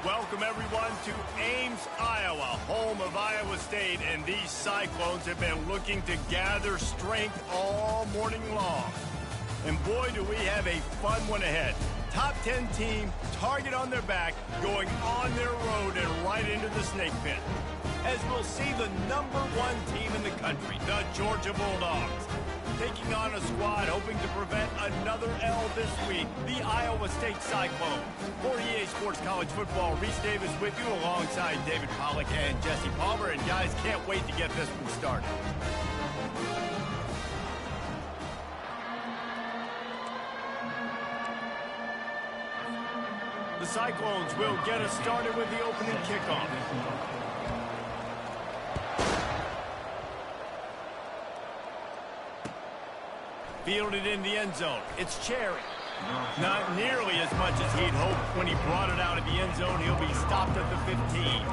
Welcome, everyone, to Ames, Iowa, home of Iowa State, and these Cyclones have been looking to gather strength all morning long. And boy, do we have a fun one ahead. Top 10 team, target on their back, going on their road and right into the snake pit. As we'll see the #1 team in the country, the Georgia Bulldogs, taking on a squad hoping to prevent another L this week, the Iowa State Cyclones. For EA Sports College Football, Reese Davis with you alongside David Pollack and Jesse Palmer. And guys, can't wait to get this one started. The Cyclones will get us started with the opening kickoff. Fielded in the end zone. It's Cherry. Not nearly as much as he'd hoped when he brought it out of the end zone. He'll be stopped at the 15.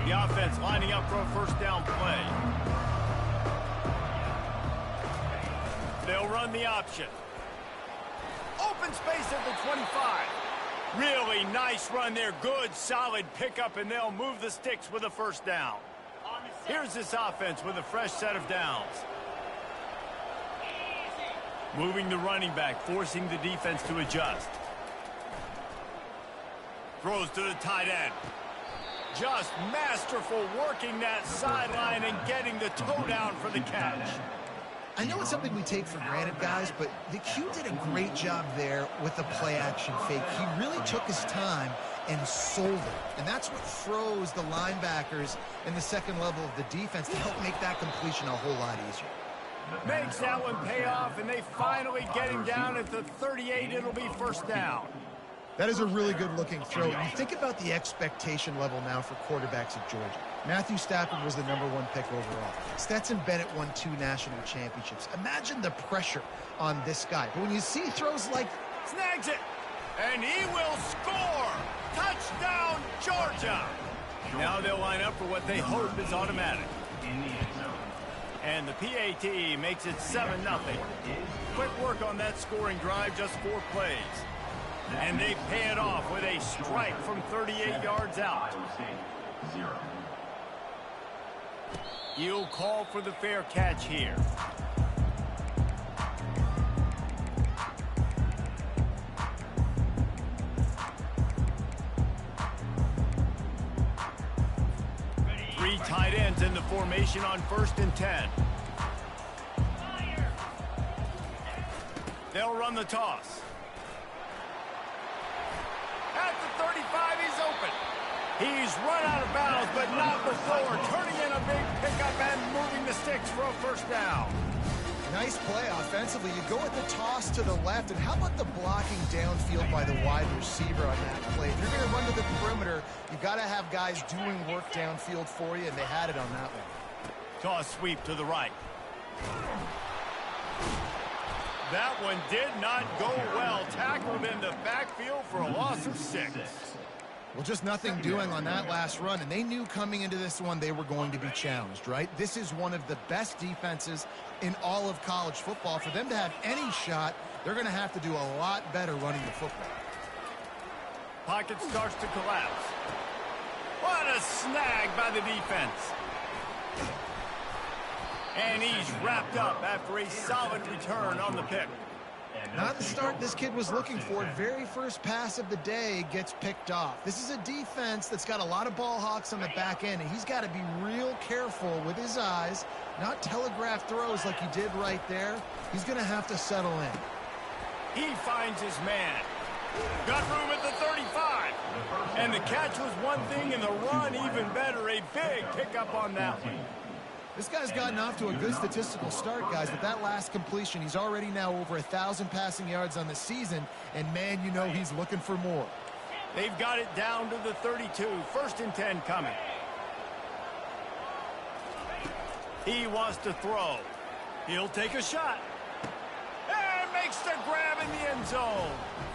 The offense lining up for a first down play. They'll run the option. Open space at the 25. Really nice run there. Good, solid pickup, and they'll move the sticks with a first down. Here's this offense with a fresh set of downs. Moving the running back, forcing the defense to adjust. Throws to the tight end. Just masterful working that sideline and getting the toe down for the catch. I know it's something we take for granted, guys, but the Q did a great job there with the play-action fake. He really took his time and sold it. And that's what froze the linebackers in the second level of the defense to help make that completion a whole lot easier. Makes that one pay off, and they finally get him down at the 38. It'll be first down. That is a really good-looking throw. And you think about the expectation level now for quarterbacks at Georgia. Matthew Stafford was the #1 pick overall. Stetson Bennett won 2 national championships. Imagine the pressure on this guy. But when you see throws like... Snags it, and he will score! Touchdown, Georgia! Now they'll line up for what they hope is automatic. And the PAT makes it 7-0. Quick work on that scoring drive, just 4 plays. And they pay it off with a strike from 38 yards out. You'll call for the fair catch here. Three tight ends in the formation on 1st and 10. They'll run the toss. At the 35, he's open. He's run out of bounds, but not before. Turning in a big pickup and moving the sticks for a first down. Nice play offensively. You go with the toss to the left, and how about the blocking downfield by the wide receiver on that play? If you're going to run to the perimeter, you got to have guys doing work downfield for you, and they had it on that one. Toss sweep to the right. That one did not go well. Tackled in the backfield for a loss of 6. Well, just nothing doing on that last run, and they knew coming into this one they were going to be challenged, right? This is one of the best defenses in all of college football. For them to have any shot, they're going to have to do a lot better running the football. Pocket starts to collapse. What a snag by the defense. And he's wrapped up after a solid return on the pick. Not the start this kid was looking for. Very first pass of the day gets picked off. This is a defense that's got a lot of ball hawks on the back end, and he's got to be real careful with his eyes, not telegraph throws like he did right there. He's going to have to settle in. He finds his man. Got room at the 35. And the catch was one thing, and the run even better. A big pickup on that one. This guy's gotten off to a good statistical start, guys. With that last completion, he's already now over 1,000 passing yards on the season, and man, you know he's looking for more. They've got it down to the 32. 1st and 10 coming. He wants to throw. He'll take a shot. And makes the grab in the end zone.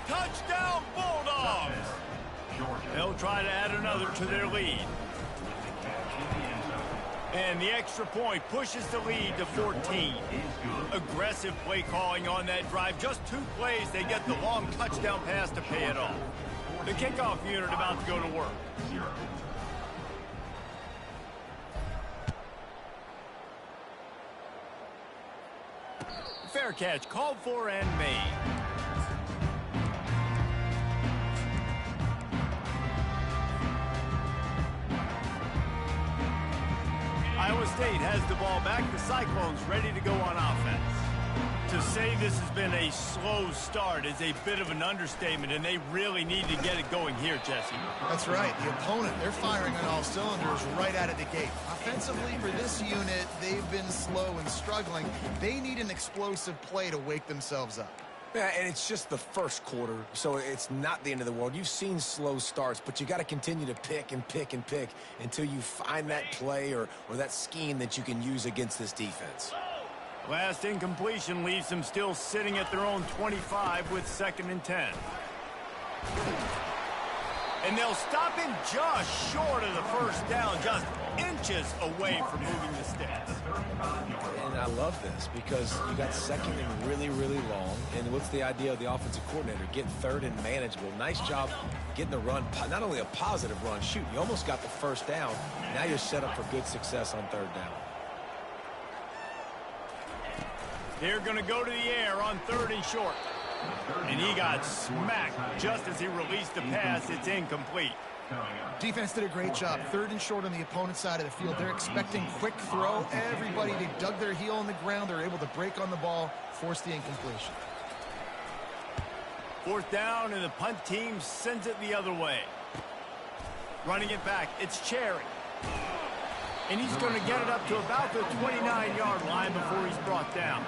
Touchdown, Bulldogs! They'll try to add another to their lead. And the extra point pushes the lead to 14. Aggressive play calling on that drive. Just 2 plays, they get the long touchdown pass to pay it off. The kickoff unit about to go to work. Fair catch called for and made. Iowa State has the ball back. The Cyclones ready to go on offense. To say this has been a slow start is a bit of an understatement, and they really need to get it going here, Jesse. That's right. The opponent, they're firing on all cylinders right out of the gate. Offensively, for this unit, they've been slow and struggling. They need an explosive play to wake themselves up. Yeah, and it's just the first quarter, so it's not the end of the world. You've seen slow starts, but you got to continue to pick and pick and pick until you find that play or that scheme that you can use against this defense. Last incompletion leaves them still sitting at their own 25 with 2nd and 10. And they'll stop him just short of the first down, just inches away from moving the sticks. And I love this because you got 2nd and really, really long. And what's the idea of the offensive coordinator? Getting 3rd and manageable. Nice job getting the run, not only a positive run, shoot, you almost got the first down. Now you're set up for good success on 3rd down. They're going to go to the air on 3rd and short. And he got smacked just as he released the pass. It's incomplete. Defense did a great job. 3rd and short on the opponent's side of the field. They're expecting quick throw. Everybody, they dug their heel on the ground. They're able to break on the ball, force the incompletion. 4th down, and the punt team sends it the other way. Running it back, it's Cherry. And he's going to get it up to about the 29-yard line before he's brought down.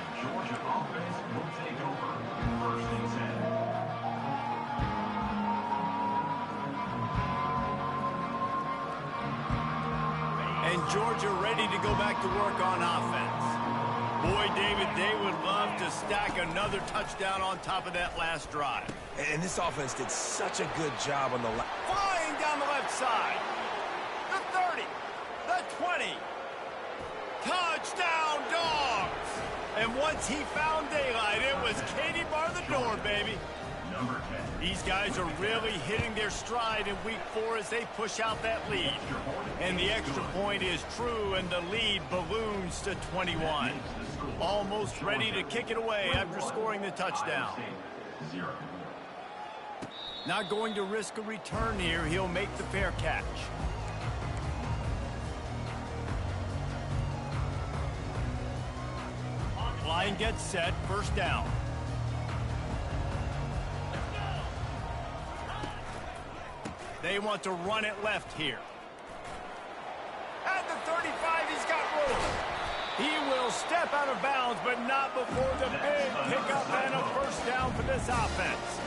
And Georgia ready to go back to work on offense. Boy, David, they would love to stack another touchdown on top of that last drive. And this offense did such a good job on the left. Flying down the left side. The 30. The 20. Touchdown, Dogs! And once he found daylight, it was Katie bar the door, baby. These guys are really hitting their stride in week 4 as they push out that lead. And the extra point is true, and the lead balloons to 21. Almost ready to kick it away after scoring the touchdown. Not going to risk a return here. He'll make the fair catch. Line gets set, 1st down. They want to run it left here. At the 35, he's got room. He will step out of bounds, but not before the big pickup and a 1st down for this offense.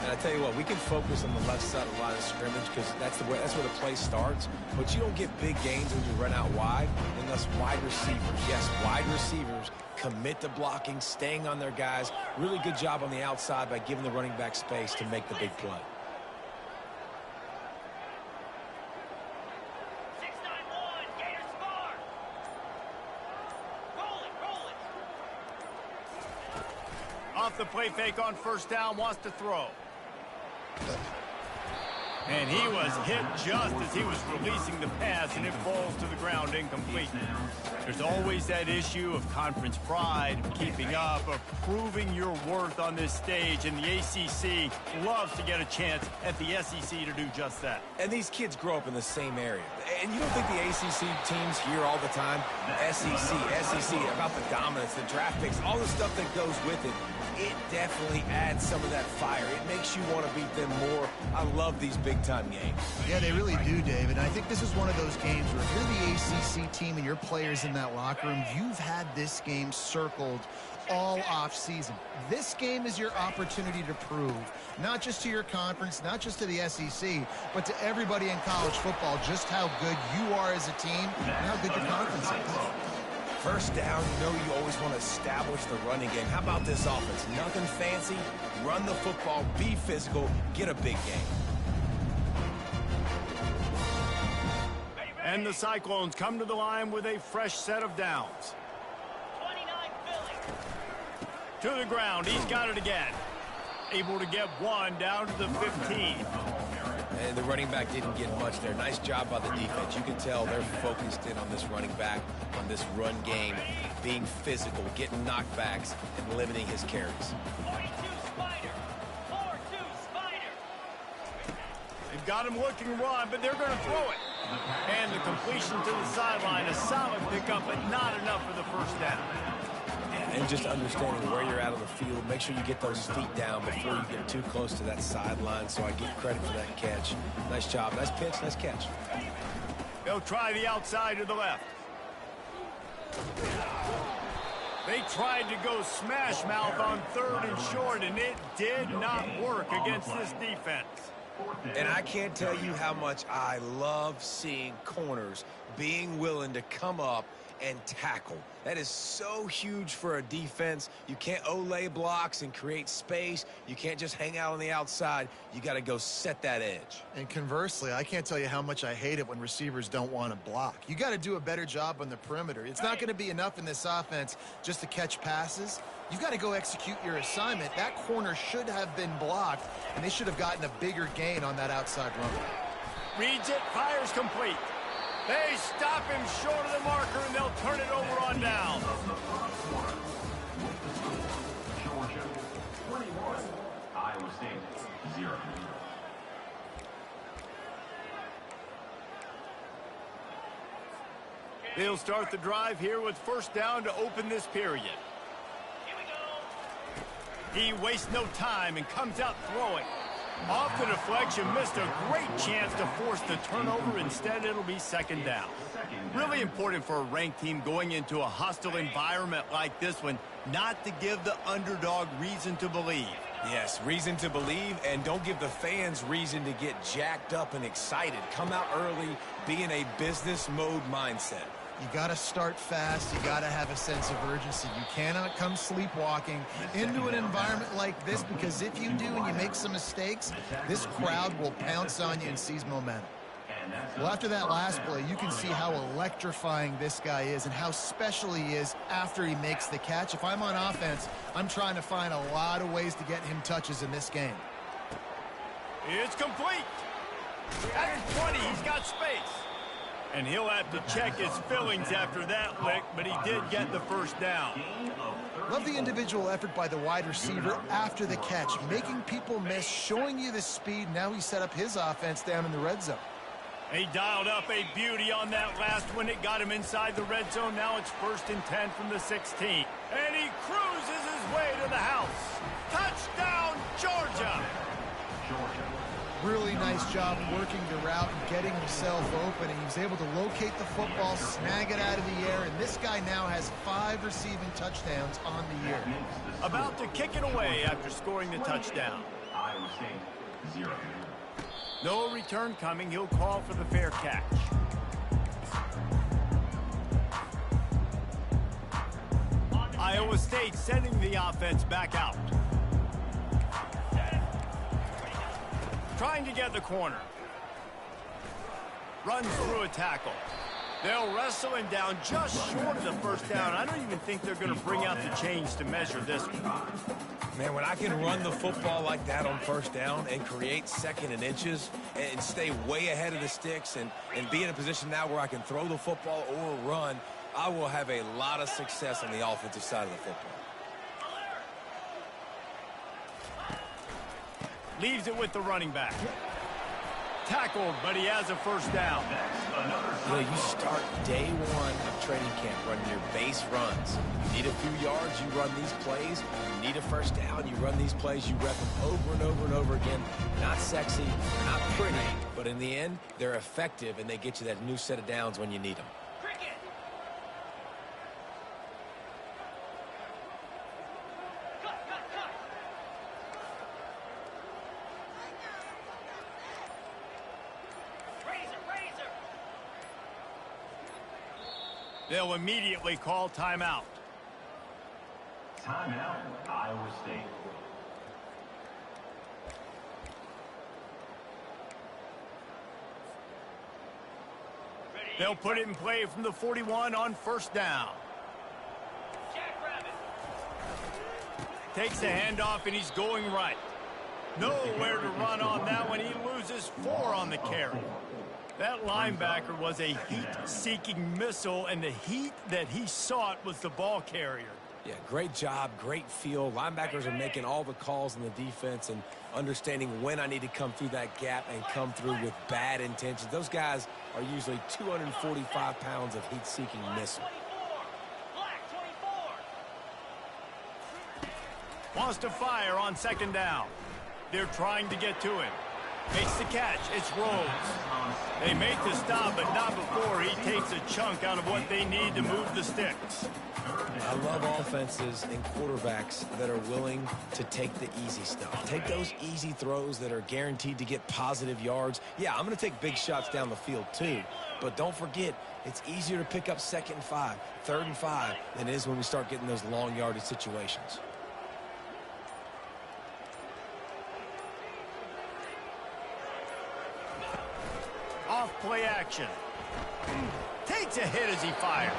And I tell you what, we can focus on the left side of the line of scrimmage because that's where the play starts. But you don't get big gains when you run out wide unless wide receivers, yes, wide receivers, commit to blocking, staying on their guys. Really good job on the outside by giving the running back space to make the big play. 6-9-1, Gators score. Roll it. Off the play fake on 1st down, wants to throw. And he was hit just as he was releasing the pass, and it falls to the ground incomplete. There's always that issue of conference pride, of keeping up, of proving your worth on this stage, and the ACC loves to get a chance at the SEC to do just that. And these kids grow up in the same area. And you don't think the ACC teams hear all the time, SEC, about the dominance, the draft picks, all the stuff that goes with it. It definitely adds some of that fire. It makes you want to beat them more. I love these big-time games. Yeah, they really do, David. I think this is one of those games where if you're the ACC team and your players in that locker room, you've had this game circled all off-season. This game is your opportunity to prove, not just to your conference, not just to the SEC, but to everybody in college football, just how good you are as a team and how good your conference is. 1st down, you know you always want to establish the running game. How about this offense? Nothing fancy. Run the football, be physical, get a big game. And the Cyclones come to the line with a fresh set of downs. 29 Philly. To the ground. He's got it again. Able to get one down to the 15. And the running back didn't get much there. Nice job by the defense. You can tell they're focused in on this running back, on this run game, being physical, getting knockbacks, and limiting his carries. 42 Spider. 4-2 Spider. They've got him looking run, but they're going to throw it. And the completion to the sideline, a solid pickup, but not enough for the first down. And just understanding where you're at on the field, make sure you get those feet down before you get too close to that sideline, so I give credit for that catch. Nice job. Nice pitch. Nice catch. They'll try the outside to the left. They tried to go smash mouth on 3rd and short, and it did not work against this defense. And I can't tell you how much I love seeing corners being willing to come up and tackle. That is so huge for a defense. You can't Olay blocks and create space. You can't just hang out on the outside. You got to go set that edge. And conversely, I can't tell you how much I hate it when receivers don't want to block. You got to do a better job on the perimeter. It's not going to be enough in this offense just to catch passes. You got to go execute your assignment. That corner should have been blocked, and they should have gotten a bigger gain on that outside run. Reads it, fires complete. They stop him short of the marker, and they'll turn it over on down. Georgia, 21. Iowa State, 0. They'll start the drive here with first down to open this period. Here we go. He wastes no time and comes out throwing. Off the deflection, missed a great chance to force the turnover. Instead, it'll be second down. Really important for a ranked team going into a hostile environment like this one, not to give the underdog reason to believe. Yes, reason to believe, and don't give the fans reason to get jacked up and excited. Come out early, be in a business mode mindset. You got to start fast. You got to have a sense of urgency. You cannot come sleepwalking into an environment like this, because if you do and you make some mistakes, this crowd will pounce on you and seize momentum. Well, after that last play, you can see how electrifying this guy is and how special he is after he makes the catch. If I'm on offense, I'm trying to find a lot of ways to get him touches in this game. It's complete. At the 20, he's got space. And he'll have to check his fillings after that lick, but he did get the first down. Love the individual effort by the wide receiver after the catch, making people miss, showing you the speed. Now he set up his offense down in the red zone. He dialed up a beauty on that last one. It got him inside the red zone. Now it's 1st and 10 from the 16. And he cruises his way to the house. Touchdown, Georgia! Really nice job working the route and getting himself open. And he was able to locate the football, snag it out of the air, and this guy now has 5 receiving touchdowns on the year. About to kick it away after scoring the touchdown. Iowa State, 0. No return coming. He'll call for the fair catch. Iowa State sending the offense back out. Trying to get the corner. Runs through a tackle. They'll wrestle him down just short of the first down. I don't even think they're going to bring out the chains to measure this one. Man, when I can run the football like that on first down and create 2nd and inches and stay way ahead of the sticks and be in a position now where I can throw the football or run, I will have a lot of success on the offensive side of the football. Leaves it with the running back. Tackled, but he has a first down. You know, you start day one of training camp running your base runs. You need a few yards, you run these plays. You need a first down, you run these plays. You rep them over and over and over again. Not sexy, not pretty, but in the end, they're effective, and they get you that new set of downs when you need them. They'll immediately call timeout. Timeout, Iowa State. Ready They'll put it in play from the 41 on first down. Jackrabbit. Takes the handoff, and he's going right. Nowhere to run on that one. He loses 4 on the carry. That linebacker was a heat-seeking missile, and the heat that he sought was the ball carrier. Yeah, great job, great feel. Linebackers are making all the calls in the defense and understanding when I need to come through that gap and come through with bad intentions. Those guys are usually 245 pounds of heat-seeking missile. Black 24. Wants to fire on second down. They're trying to get to him. Makes the catch. It's Rhodes. They make the stop, but not before he takes a chunk out of what they need to move the sticks. I love offenses and quarterbacks that are willing to take the easy stuff. Take those easy throws that are guaranteed to get positive yards. Yeah, I'm going to take big shots down the field too, but don't forget, it's easier to pick up 2nd and 5, 3rd and 5 than it is when we start getting those long yardage situations. Off play action. Takes a hit as he fires.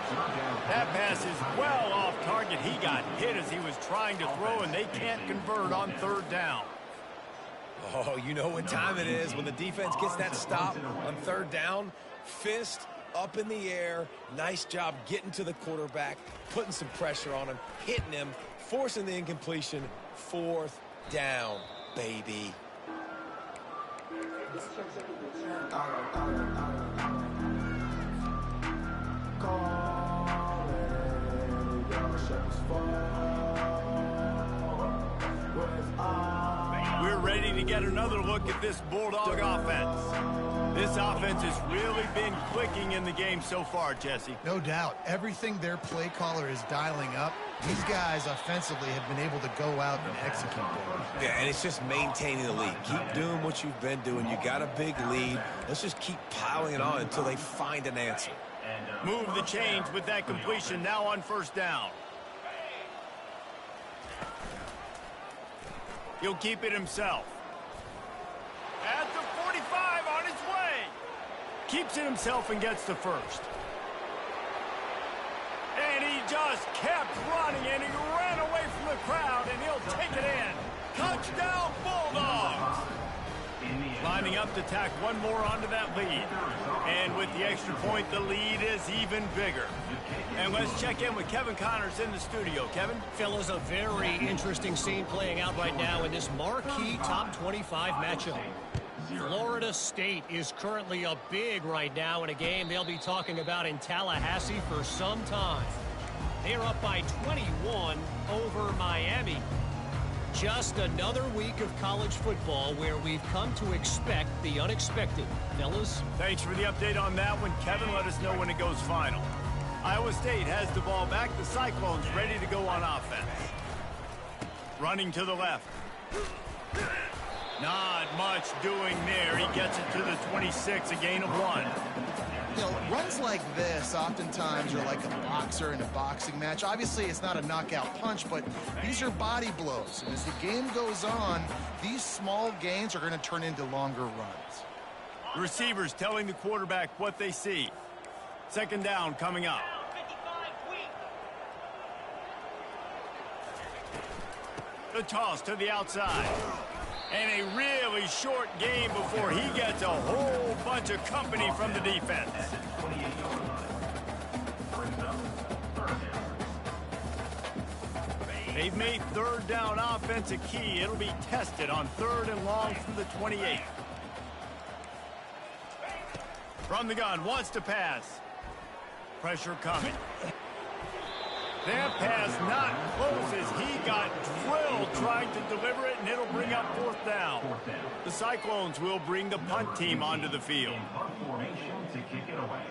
That pass is well off target. He got hit as he was trying to throw, and they can't convert on 3rd down. Oh, you know what time it is when the defense gets that stop on 3rd down. Fist up in the air. Nice job getting to the quarterback, putting some pressure on him, hitting him, forcing the incompletion. 4th down, baby. We're ready to get another look at this Bulldog offense. This offense has really been clicking in the game so far, Jesse. No doubt. Everything their play caller is dialing up, these guys offensively have been able to go out and execute them. Yeah, and it's just maintaining the lead. Keep doing what you've been doing. You got a big lead. Let's just keep piling it on until they find an answer. Move the chains with that completion now on 1st down. He'll keep it himself. At the 45 on his way. Keeps it himself and gets the 1st. And he just kept running, and he ran away from the crowd, and he'll take it in. Touchdown, Bulldogs! Lining up to tack one more onto that lead. And with the extra point, the lead is even bigger. And let's check in with Kevin Connors in the studio. Kevin? Fellas, a very interesting scene playing out right now in this marquee top 25 matchup. Florida State is currently up big right now in a game they'll be talking about in Tallahassee for some time. They're up by 21 over Miami. Just another week of college football where we've come to expect the unexpected. Fellas? Thanks for the update on that one, Kevin. Let us know when it goes final. Iowa State has the ball back. The Cyclones ready to go on offense. Running to the left. Not much doing there. He gets it to the 26, a gain of 1. You know, runs like this oftentimes are like a boxer in a boxing match. Obviously, it's not a knockout punch, but these are body blows. And as the game goes on, these small gains are going to turn into longer runs. The receivers telling the quarterback what they see. 2nd down coming up. 55 weak. The toss to the outside. And a really short game before he gets a whole bunch of company from the defense. They've made 3rd down offense a key. It'll be tested on 3rd and long from the 28. From the gun, wants to pass. Pressure coming. That pass not close as he got drilled trying to deliver it, and it'll bring up 4th down. The Cyclones will bring the punt team onto the field. Punt formation to kick it away.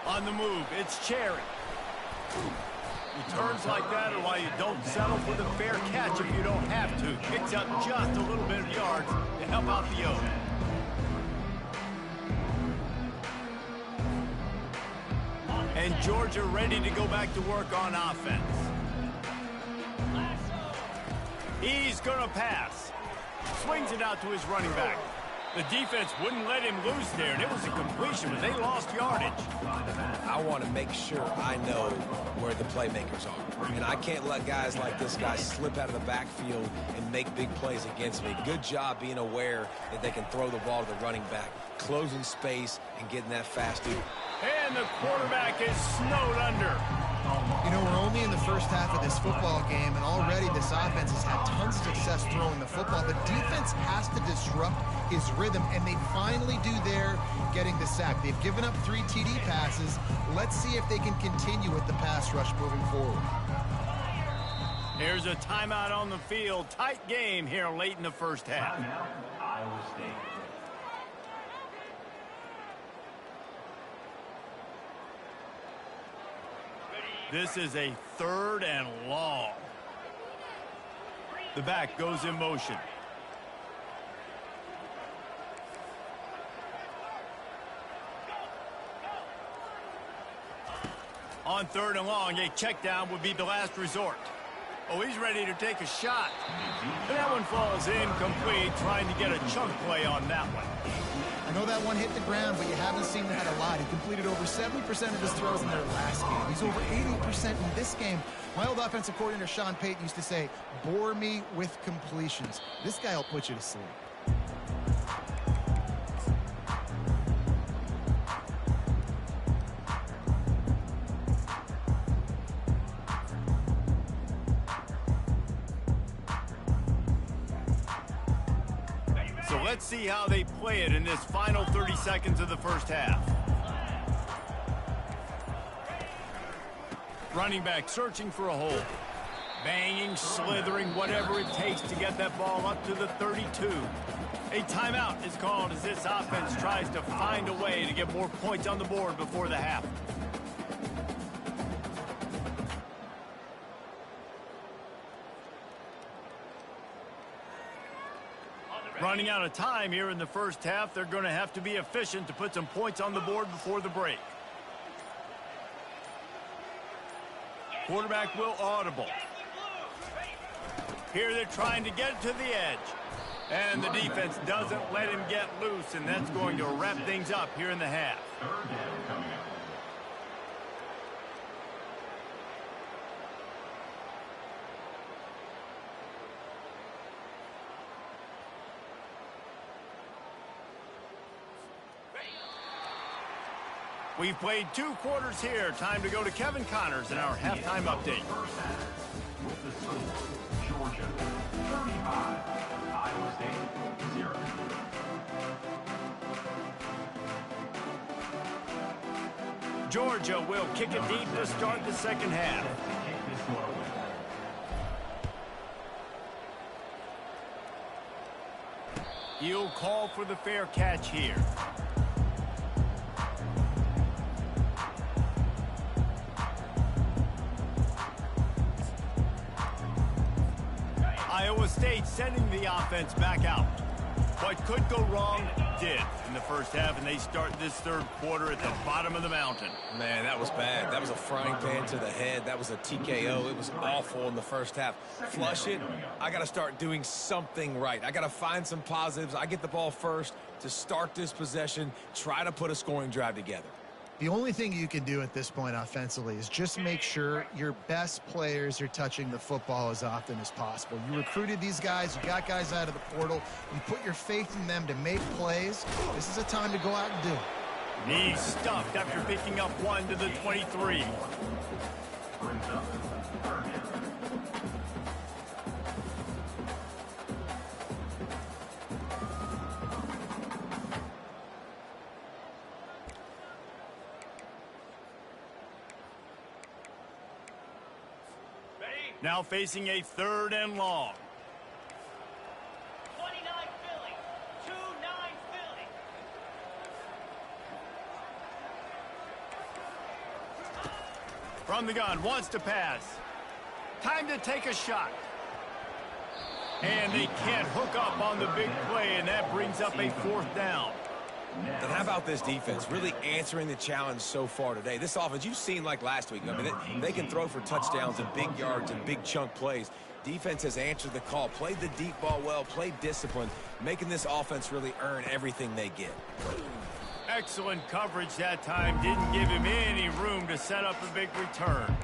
On the move, it's Cherry. Returns like that are why you don't settle for the fair catch if you don't have to. Picks up just a little bit of yards to help out the Oak. And Georgia ready to go back to work on offense. He's going to pass. Swings it out to his running back. The defense wouldn't let him loose there, and it was a completion, but they lost yardage. I want to make sure I know where the playmakers are. And I can't let guys like this guy slip out of the backfield and make big plays against me. Good job being aware that they can throw the ball to the running back, closing space and getting that fast dude. And the quarterback is snowed under. You know, we're only in the first half of this football game, and already this offense has had tons of success throwing the football. The defense has to disrupt his rhythm, and they finally do there, getting the sack. They've given up 3 TD passes. Let's see if they can continue with the pass rush moving forward. Here's a timeout on the field. Tight game here late in the first half. Timeout, Iowa State. This is a 3rd and long. The back goes in motion. On 3rd and long, a check down would be the last resort. Oh, he's ready to take a shot. And that one falls incomplete, trying to get a chunk play on that one. I know that one hit the ground, but you haven't seen that a lot. He completed over 70% of his throws in their last game. He's over 80% in this game. My old offensive coordinator, Sean Payton, used to say, bore me with completions. This guy will put you to sleep. So let's see how they play it in this final 30 seconds of the first half. Running back searching for a hole. Banging, slithering, whatever it takes to get that ball up to the 32. A timeout is called as this offense tries to find a way to get more points on the board before the half. Running out of time here in the first half. They're going to have to be efficient to put some points on the board before the break. Quarterback will audible. Here they're trying to get to the edge. And the defense doesn't let him get loose, and that's going to wrap things up here in the half. 3rd down coming up. We've played 2 quarters here. Time to go to Kevin Connors in our halftime update. With the score, Georgia 35, Iowa State 0. Georgia will kick it deep to start the second half. Kick this one away. He'll call for the fair catch here. Iowa State sending the offense back out. What could go wrong did in the first half, and they start this 3rd quarter at the bottom of the mountain. Man, that was bad. That was a frying pan to the head. That was a TKO. It was awful in the first half. Flush it. I got to start doing something right. I got to find some positives. I get the ball first to start this possession, try to put a scoring drive together. The only thing you can do at this point offensively is just make sure your best players are touching the football as often as possible. You recruited these guys. You got guys out of the portal. You put your faith in them to make plays. This is a time to go out and do it. He's stuffed after picking up 1 to the 23. Brings up 3rd down. Now facing a 3rd and long. 29 Philly. 2-9 Philly. From the gun, wants to pass. Time to take a shot. And they can't hook up on the big play, and that brings up a 4th down. And how about this defense really answering the challenge so far today? This offense, you've seen like last week. I mean, they can throw for touchdowns and big yards and big chunk plays. Defense has answered the call, played the deep ball well, played discipline, making this offense really earn everything they get. Excellent coverage that time. Didn't give him any room to set up a big return.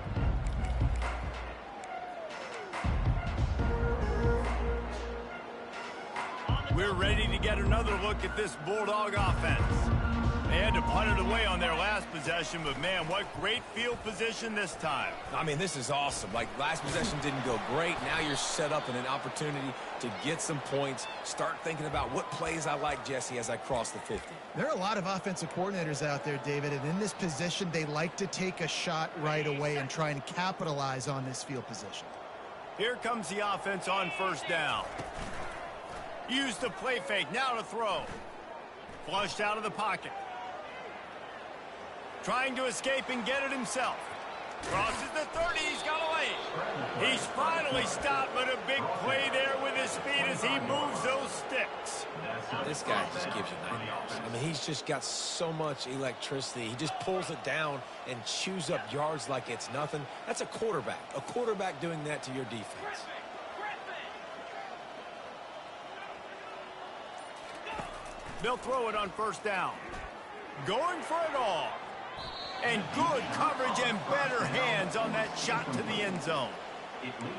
We're ready to get another look at this Bulldog offense. They had to punt it away on their last possession, but man, what great field position this time. I mean, this is awesome. Like, last possession didn't go great. Now you're set up in an opportunity to get some points. Start thinking about what plays I like, Jesse, as I cross the 50. There are a lot of offensive coordinators out there, David, and in this position, they like to take a shot right away and try and capitalize on this field position. Here comes the offense on first down. Use the play fake, now to throw. Flushed out of the pocket. Trying to escape and get it himself. Crosses the 30, he's got away. He's finally stopped, but a big play there with his speed as he moves those sticks. This guy just gives you nightmares. I mean, he's just got so much electricity. He just pulls it down and chews up yards like it's nothing. That's a quarterback. A quarterback doing that to your defense. They'll throw it on first down. Going for it all. And good coverage and better hands on that shot to the end zone.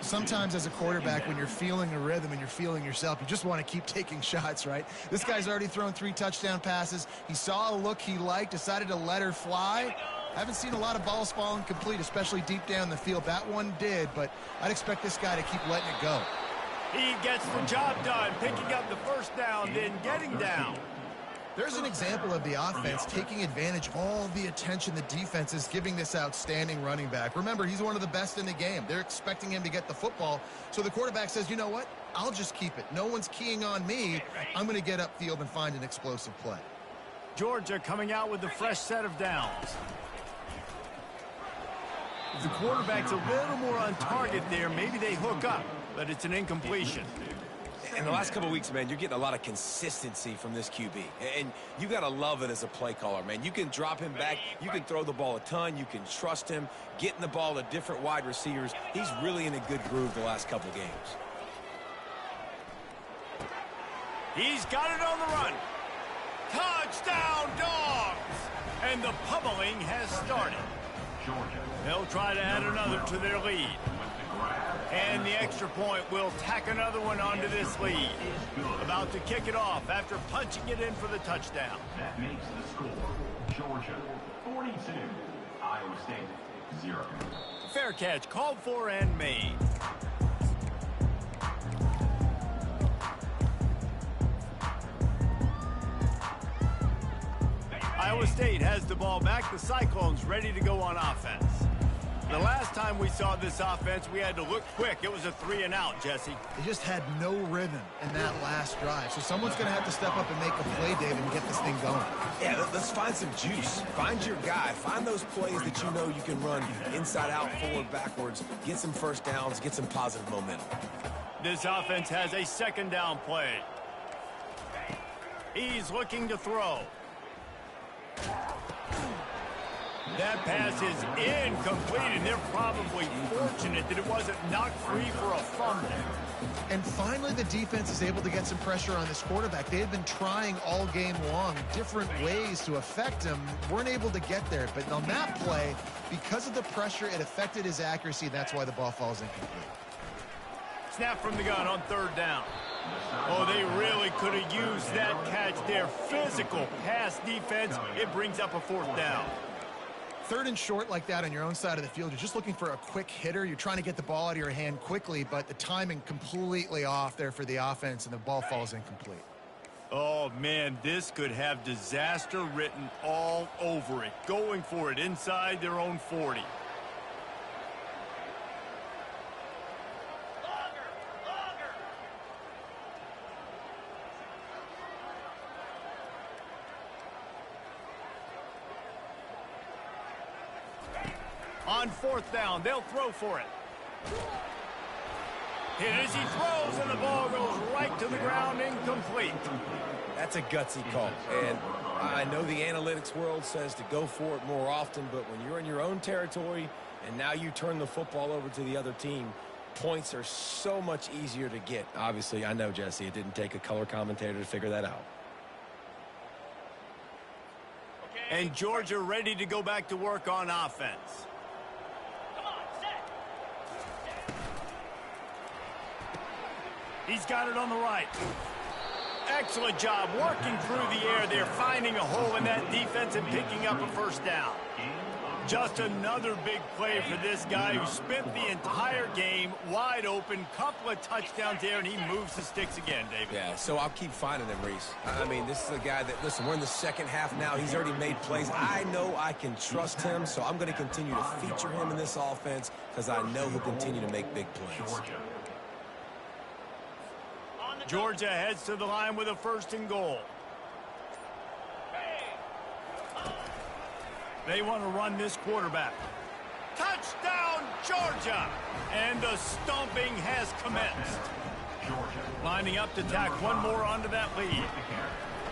Sometimes as a quarterback, when you're feeling a rhythm and you're feeling yourself, you just want to keep taking shots, right? This guy's already thrown 3 touchdown passes. He saw a look he liked, decided to let her fly. I haven't seen a lot of balls falling complete, especially deep down the field. That one did, but I'd expect this guy to keep letting it go. He gets the job done, picking up the first down, then getting down. There's an example of the offense taking advantage of all the attention the defense is giving this outstanding running back. Remember, he's one of the best in the game. They're expecting him to get the football. So the quarterback says, you know what? I'll just keep it. No one's keying on me. I'm going to get upfield and find an explosive play. Georgia coming out with a fresh set of downs. If the quarterback's a little more on target there, maybe they hook up, but it's an incompletion. In the last couple of weeks, man, you're getting a lot of consistency from this QB. And you got to love it as a play caller, man. You can drop him back. You can throw the ball a ton. You can trust him, getting the ball to different wide receivers. He's really in a good groove the last couple of games. He's got it on the run. Touchdown, Dogs! And the pummeling has started. They'll try to add another to their lead. And the extra point will tack another one onto this lead. About to kick it off after punching it in for the touchdown. That makes the score Georgia 42, Iowa State 0. Fair catch called for and made. Iowa State has the ball back. The Cyclones ready to go on offense. The last time we saw this offense, we had to look quick. It was a 3-and-out, Jesse. They just had no rhythm in that last drive. So someone's going to have to step up and make a play, David, and get this thing going. Yeah, let's find some juice. Find your guy. Find those plays that you know you can run inside out, forward, backwards. Get some first downs. Get some positive momentum. This offense has a second down play. He's looking to throw. That pass is incomplete, and they're probably fortunate that it wasn't knocked free for a fumble. And finally, the defense is able to get some pressure on this quarterback. They had been trying all game long different ways to affect him. Weren't able to get there. But on that play, because of the pressure, it affected his accuracy. That's why the ball falls incomplete. Snap from the gun on third down. Oh, they really could have used that catch there. Physical pass defense. It brings up a fourth down. Third and short like that on your own side of the field, you're just looking for a quick hitter. You're trying to get the ball out of your hand quickly, but the timing completely off there for the offense, and the ball falls incomplete. Oh, man, this could have disaster written all over it. Going for it inside their own 40. On fourth down, they'll throw for it. Hit as he throws, and the ball goes right to the ground, incomplete. That's a gutsy call. And I know the analytics world says to go for it more often, but when you're in your own territory and now you turn the football over to the other team, points are so much easier to get. Obviously, I know, Jesse, it didn't take a color commentator to figure that out. And Georgia ready to go back to work on offense. Come on, set. He's got it on the right. Excellent job working through the air there, finding a hole in that defense and picking up a first down. Just another big play for this guy who spent the entire game wide open, couple of touchdowns there, and he moves the sticks again, David. Yeah, so I'll keep finding him, Reese. I mean, this is a guy that, listen, we're in the second half now. He's already made plays. I know I can trust him, so I'm going to continue to feature him in this offense because I know he'll continue to make big plays. Georgia heads to the line with a 1st and goal. They want to run this quarterback. Touchdown, Georgia! And the stomping has commenced. Lining up to tack one more onto that lead.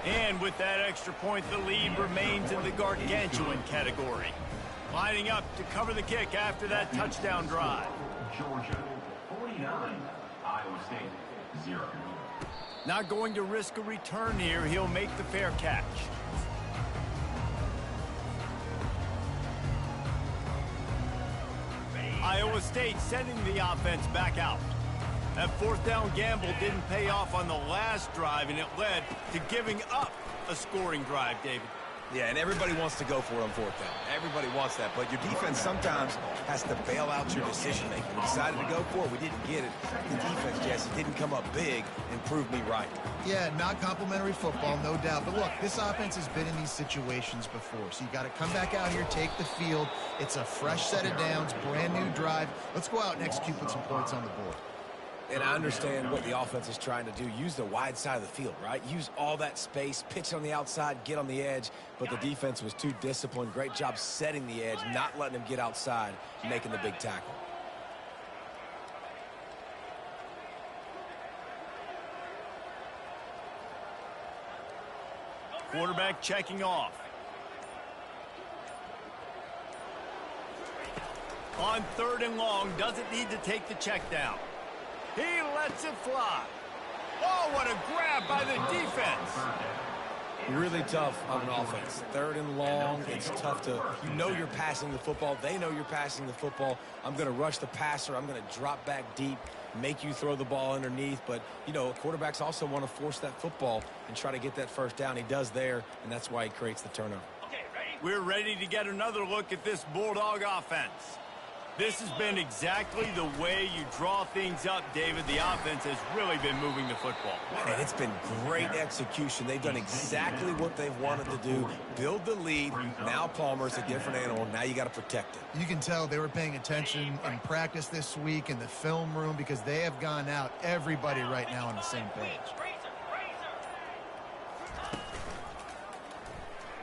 And with that extra point, the lead remains in the gargantuan category. Lining up to cover the kick after that touchdown drive. Georgia 49, Iowa State 0. Not going to risk a return here. He'll make the fair catch. Iowa State sending the offense back out. That 4th down gamble didn't pay off on the last drive, and it led to giving up a scoring drive, David. Yeah, and everybody wants to go for it on 4th down. Everybody wants that, but your defense sometimes has to bail out your decision-making. We decided to go for it. We didn't get it. The defense, Jesse, didn't come up big and prove me right. Yeah, not complimentary football, no doubt. But look, this offense has been in these situations before. So you got to come back out here, take the field. It's a fresh set of downs, brand new drive. Let's go out and execute, put some points on the board. And I understand what the offense is trying to do. Use the wide side of the field, right? Use all that space, pitch on the outside, get on the edge. But the defense was too disciplined. Great job setting the edge, not letting him get outside, making the big tackle. Quarterback checking off. On 3rd and long, doesn't need to take the check down. He lets it fly. Oh, what a grab by the defense. Really tough on an offense. 3rd and long, it's tough to, you know you're passing the football. They know you're passing the football. I'm going to rush the passer. I'm going to drop back deep, make you throw the ball underneath. But, you know, quarterbacks also want to force that football and try to get that 1st down. He does there, and that's why he creates the turnover. Okay, ready? We're ready to get another look at this Bulldog offense. This has been exactly the way you draw things up, David. The offense has really been moving the football. And it's been great execution. They've done exactly what they've wanted to do. Build the lead. Now Palmer's a different animal. Now you got to protect it. You can tell they were paying attention in practice this week in the film room because they have gone out, everybody right now on the same page.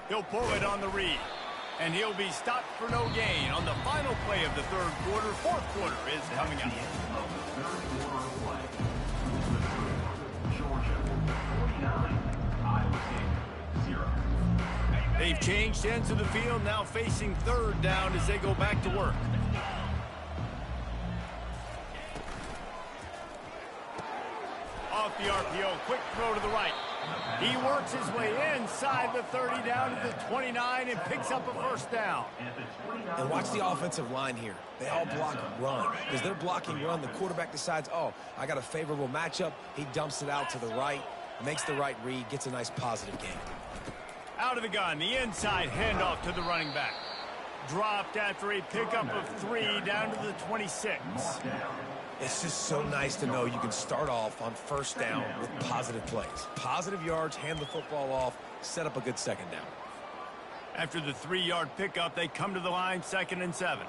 He'll pull it on the read. And he'll be stopped for no gain on the final play of the 3rd quarter. 4th quarter is coming up. Georgia 49, Iowa State 0. They've changed ends of the field, now facing 3rd down as they go back to work. Off the RPO, quick throw to the right. He works his way inside the 30 down to the 29 and picks up a 1st down. And watch the offensive line here. They all block run. As they're blocking run, the quarterback decides, oh, I got a favorable matchup. He dumps it out to the right, makes the right read, gets a nice positive gain. Out of the gun, the inside handoff to the running back. Dropped after a pickup of 3 down to the 26. It's just so nice to know you can start off on 1st down with positive plays. Positive yards, hand the football off, set up a good 2nd down. After the 3-yard pickup, they come to the line, 2nd and 7.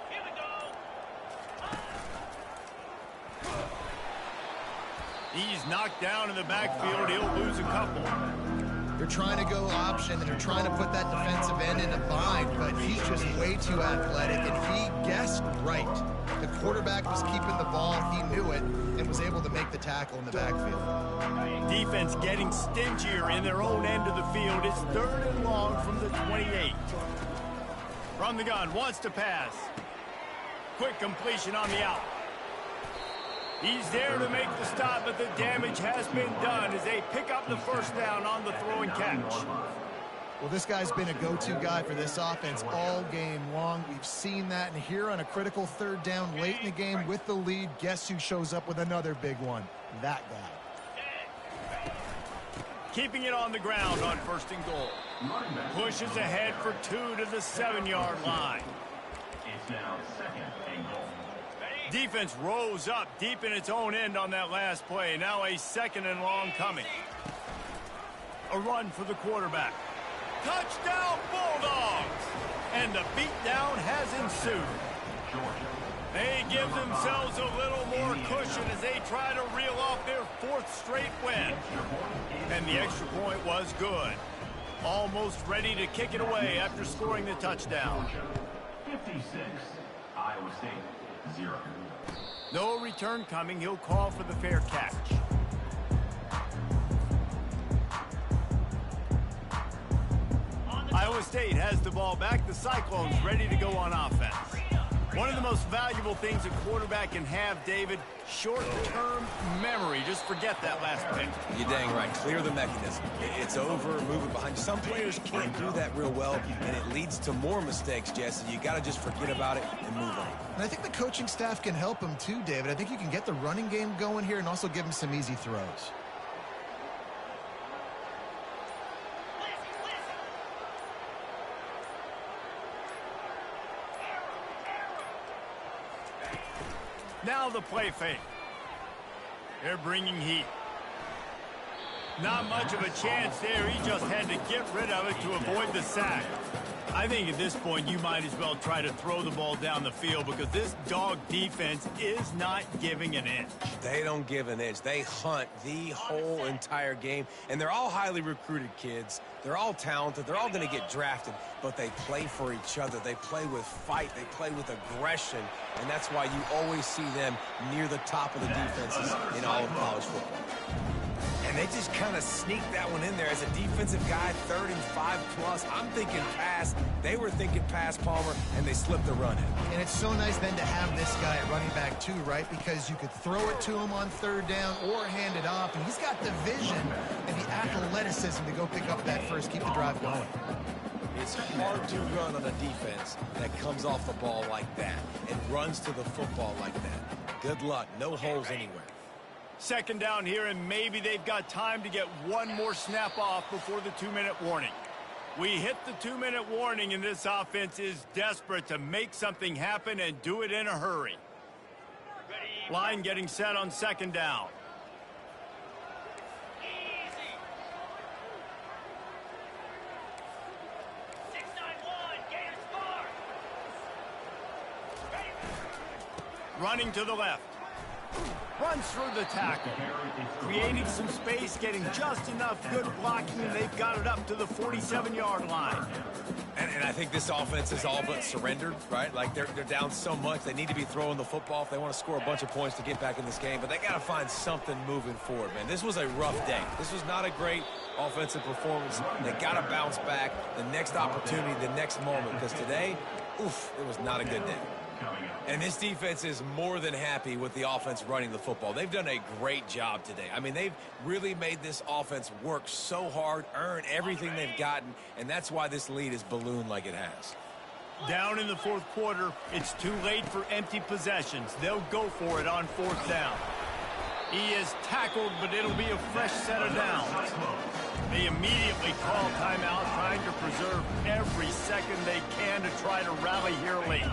Here we go. He's knocked down in the backfield. He'll lose a couple. They're trying to go option, and they're trying to put that defensive end in a bind, but he's just way too athletic, and he guessed right. The quarterback was keeping the ball, he knew it, and was able to make the tackle in the backfield. Defense getting stingier in their own end of the field. It's 3rd and long from the 28. From the gun, wants to pass. Quick completion on the out. He's there to make the stop, but the damage has been done as they pick up the first down on the throw and catch. Well, this guy's been a go-to guy for this offense all game long. We've seen that, and here on a critical 3rd down late in the game with the lead, guess who shows up with another big one? That guy. Keeping it on the ground on 1st and goal. Pushes ahead for 2 to the 7-yard line. It's now 2nd and goal. Defense rose up deep in its own end on that last play. Now a 2nd and long coming. A run for the quarterback. Touchdown Bulldogs! And the beatdown has ensued. They give themselves a little more cushion as they try to reel off their 4th straight win. And the extra point was good. Almost ready to kick it away after scoring the touchdown. 56, Iowa State 0. No return coming. He'll call for the fair catch. Iowa State has the ball back. The Cyclones ready to go on offense. One of the most valuable things a quarterback can have, David, short-term memory. Just forget that last pick. You're dang right. Clear the mechanism. It's over, move it behind you. Some players can't do that real well, and it leads to more mistakes, Jesse. You got to just forget about it and move on. And I think the coaching staff can help him too, David. I think you can get the running game going here and also give him some easy throws. Now the play fake. They're bringing heat. Not much of a chance there. He just had to get rid of it to avoid the sack. I think at this point you might as well try to throw the ball down the field because this dog defense is not giving an inch. They don't give an inch. They hunt the whole entire game, and they're all highly recruited kids. They're all talented. They're all going to get drafted, but they play for each other. They play with fight. They play with aggression, and that's why you always see them near the top of the defenses in all of college football. And they just kind of sneaked that one in there as a defensive guy, 3rd and 5+. I'm thinking pass. They were thinking pass, Palmer, and they slipped the run in. And it's so nice then to have this guy at running back too, right? Because you could throw it to him on 3rd down or hand it off, and he's got the vision and the athleticism to go pick up that first, keep the drive going. It's hard to run on a defense that comes off the ball like that and runs to the football like that. Good luck. No holes anywhere. 2nd down here, and maybe they've got time to get one more snap off before the 2-minute warning. We hit the 2-minute warning, and this offense is desperate to make something happen and do it in a hurry. Line getting set on 2nd down. Easy. 6-9-1, Gators far. Running to the left. Runs through the tackle. Creating some space, getting just enough good blocking, and they've got it up to the 47-yard line. And I think this offense is all but surrendered, right? Like they're down so much. They need to be throwing the football if they want to score a bunch of points to get back in this game. But they got to find something moving forward, man. This was a rough day. This was not a great offensive performance. They got to bounce back the next opportunity, the next moment. Because today, oof, it was not a good day. And this defense is more than happy with the offense running the football. They've done a great job today. I mean, they've really made this offense work so hard, earn everything they've gotten, and that's why this lead is ballooned like it has. Down in the 4th quarter, it's too late for empty possessions. They'll go for it on 4th down. He is tackled, but it'll be a fresh set of downs. They immediately call timeout, trying to preserve every second they can to try to rally here late.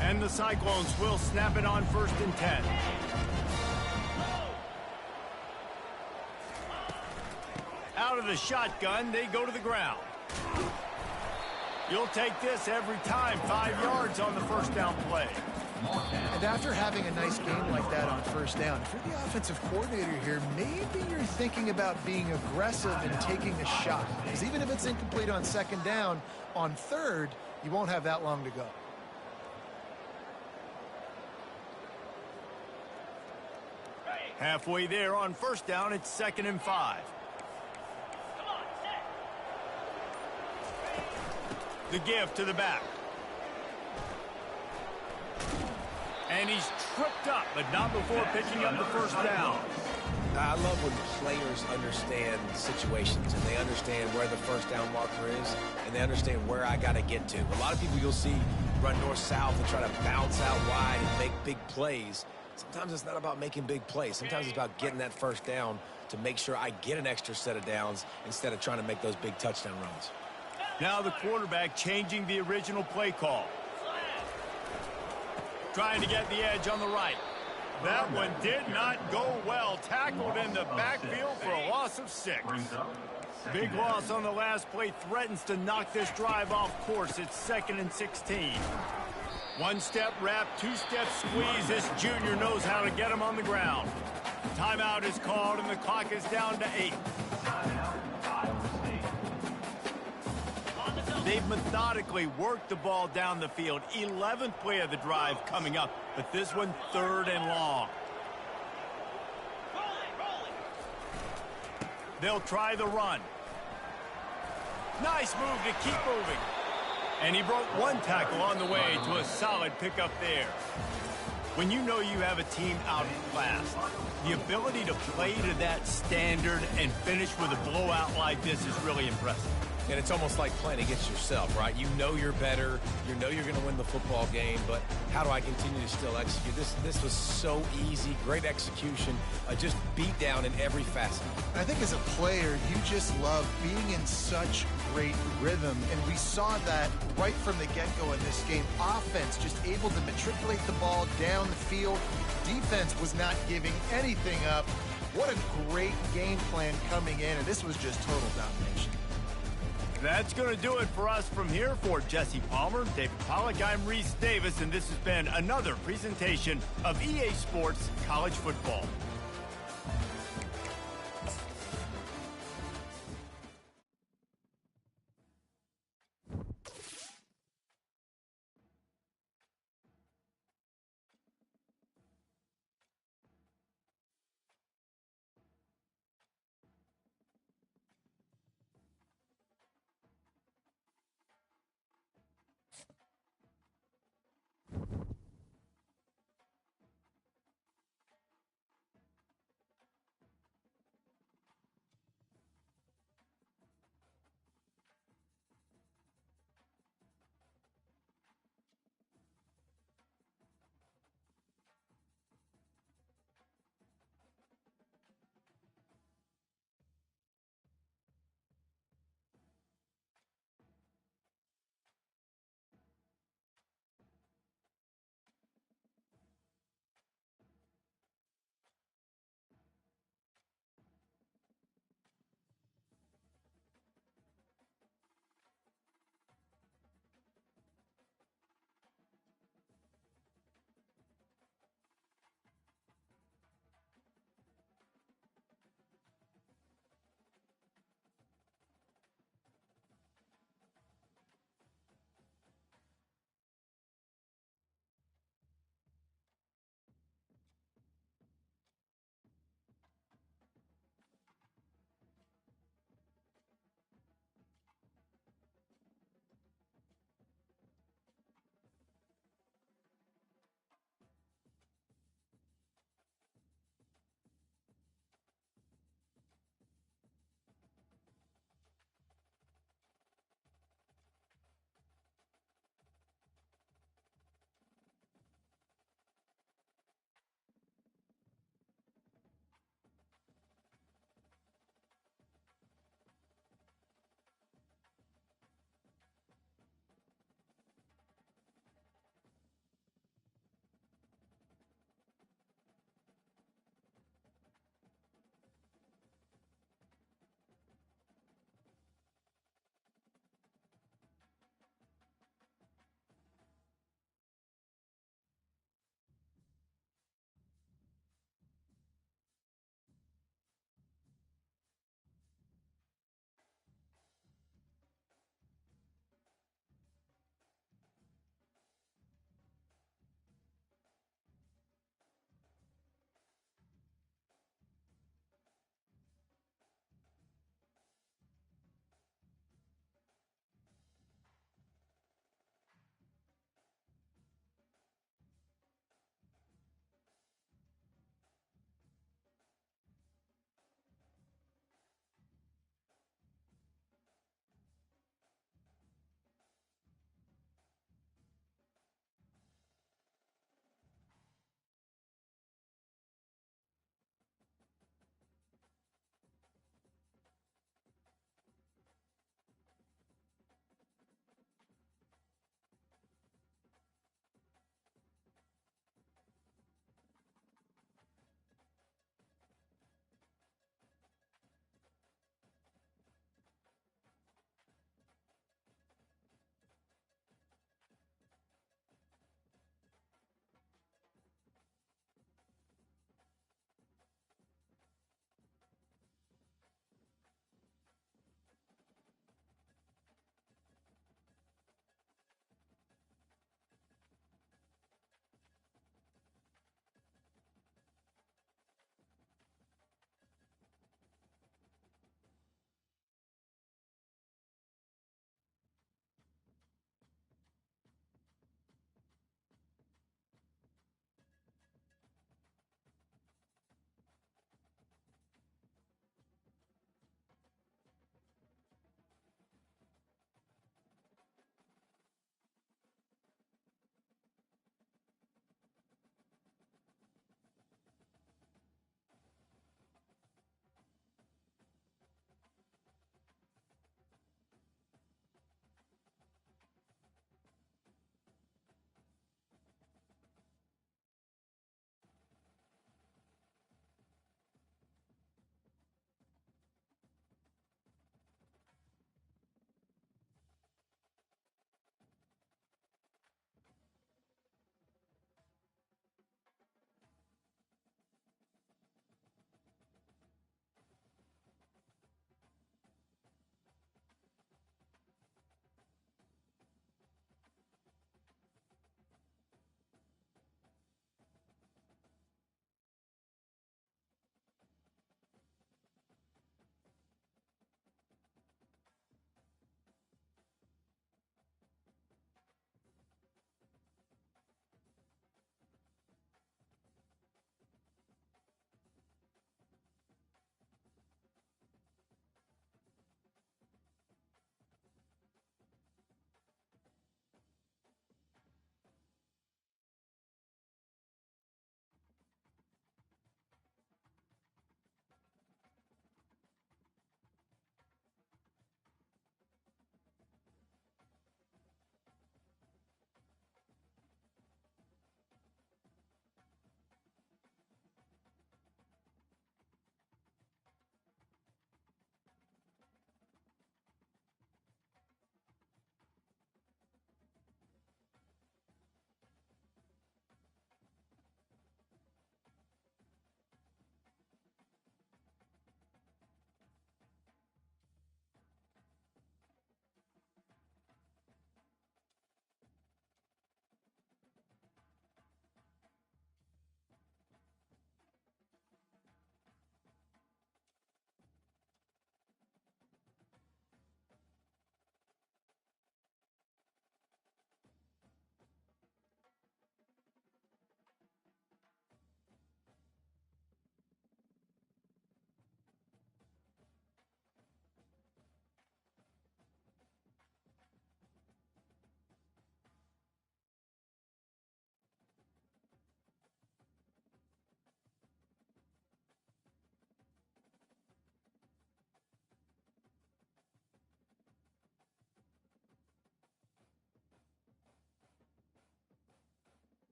And the Cyclones will snap it on 1st and 10. Out of the shotgun, they go to the ground. You'll take this every time. 5 yards on the 1st down play. And after having a nice game like that on first down, if you're the offensive coordinator here, maybe you're thinking about being aggressive and taking a shot. Because even if it's incomplete on second down, on third, you won't have that long to go. Halfway there on first down, it's 2nd and 5. Come on, set. The give to the back. And he's tripped up, but not before picking up the first down. I love when players understand situations and they understand where the first down marker is and they understand where I got to get to. A lot of people you'll see run north-south and try to bounce out wide and make big plays. Sometimes it's not about making big plays. Sometimes it's about getting that first down to make sure I get an extra set of downs instead of trying to make those big touchdown runs. Now the quarterback changing the original play call. Trying to get the edge on the right. That one did not go well. Tackled in the backfield for a loss of 6. Big loss on the last play threatens to knock this drive off course. It's 2nd and 16. One-step wrap, two-step squeeze. This junior knows how to get him on the ground. Timeout is called, and the clock is down to 8. They've methodically worked the ball down the field. 11th play of the drive coming up, but this one 3rd and long. They'll try the run. Nice move to keep moving. And he broke one tackle on the way to a solid pickup there. When you know you have a team outclassed, the ability to play to that standard and finish with a blowout like this is really impressive. And it's almost like playing against yourself, right? You know you're better. You know you're going to win the football game, but how do I continue to still execute? This was so easy, great execution, just beat down in every facet. I think as a player, you just love being in such great rhythm, and we saw that right from the get-go in this game. Offense just able to matriculate the ball down the field. Defense was not giving anything up. What a great game plan coming in, and this was just total domination. That's going to do it for us from here. For Jesse Palmer, David Pollack, I'm Reese Davis, and this has been another presentation of EA Sports College Football.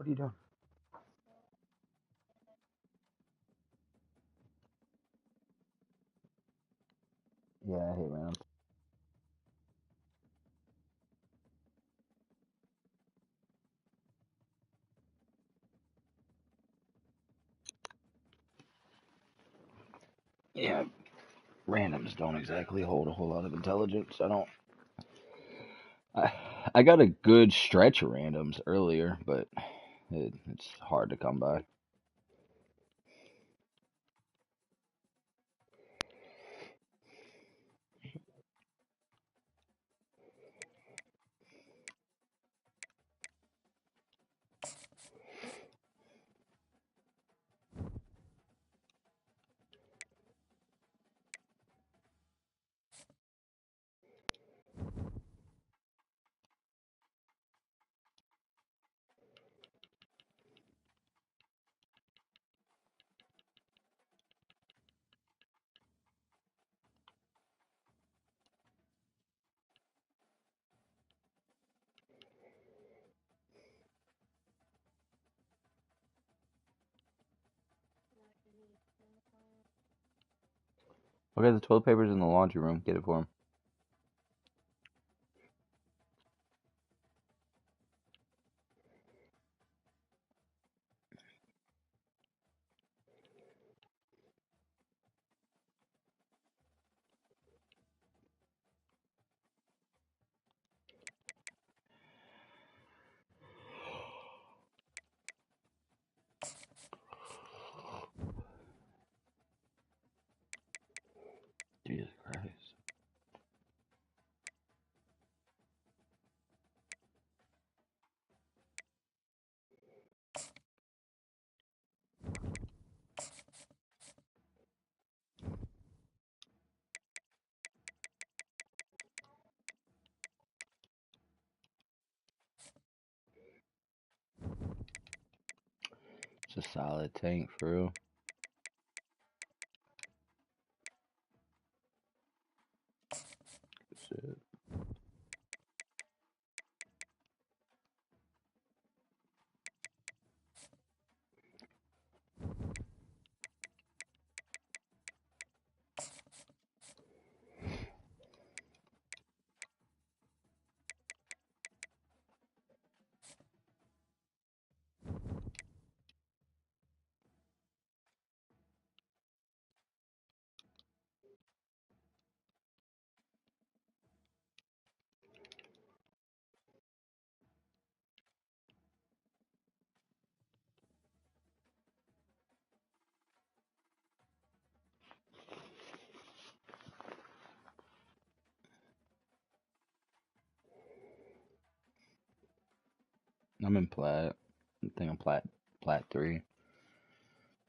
What are you doing? Yeah, I hate randoms. Yeah, randoms don't exactly hold a whole lot of intelligence. I, I got a good stretch of randoms earlier, but it's hard to come by. Okay, the toilet paper's in the laundry room. Get it for him. Jesus Christ. It's a solid tank for real. Shit. I'm in plat. I think I'm plat 3.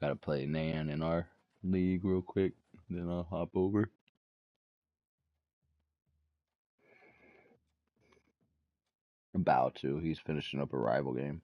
Gotta play Nan in our league real quick. Then I'll hop over. About to. He's finishing up a rival game.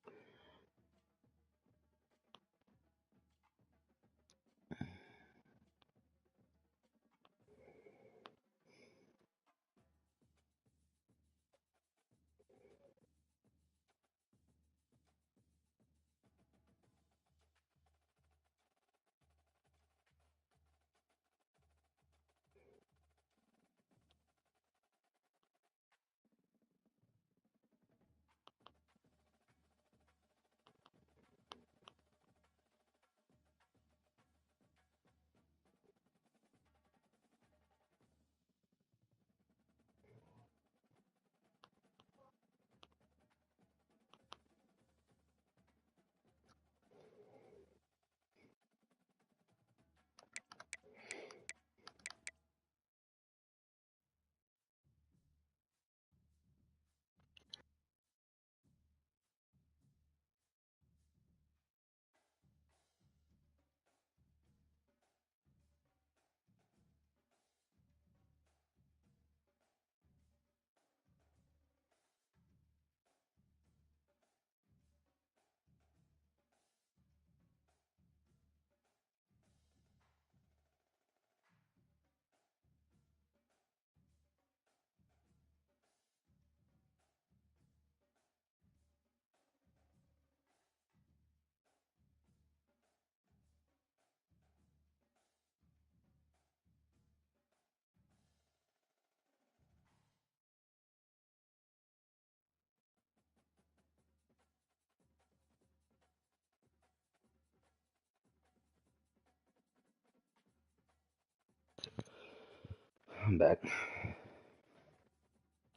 I'm back.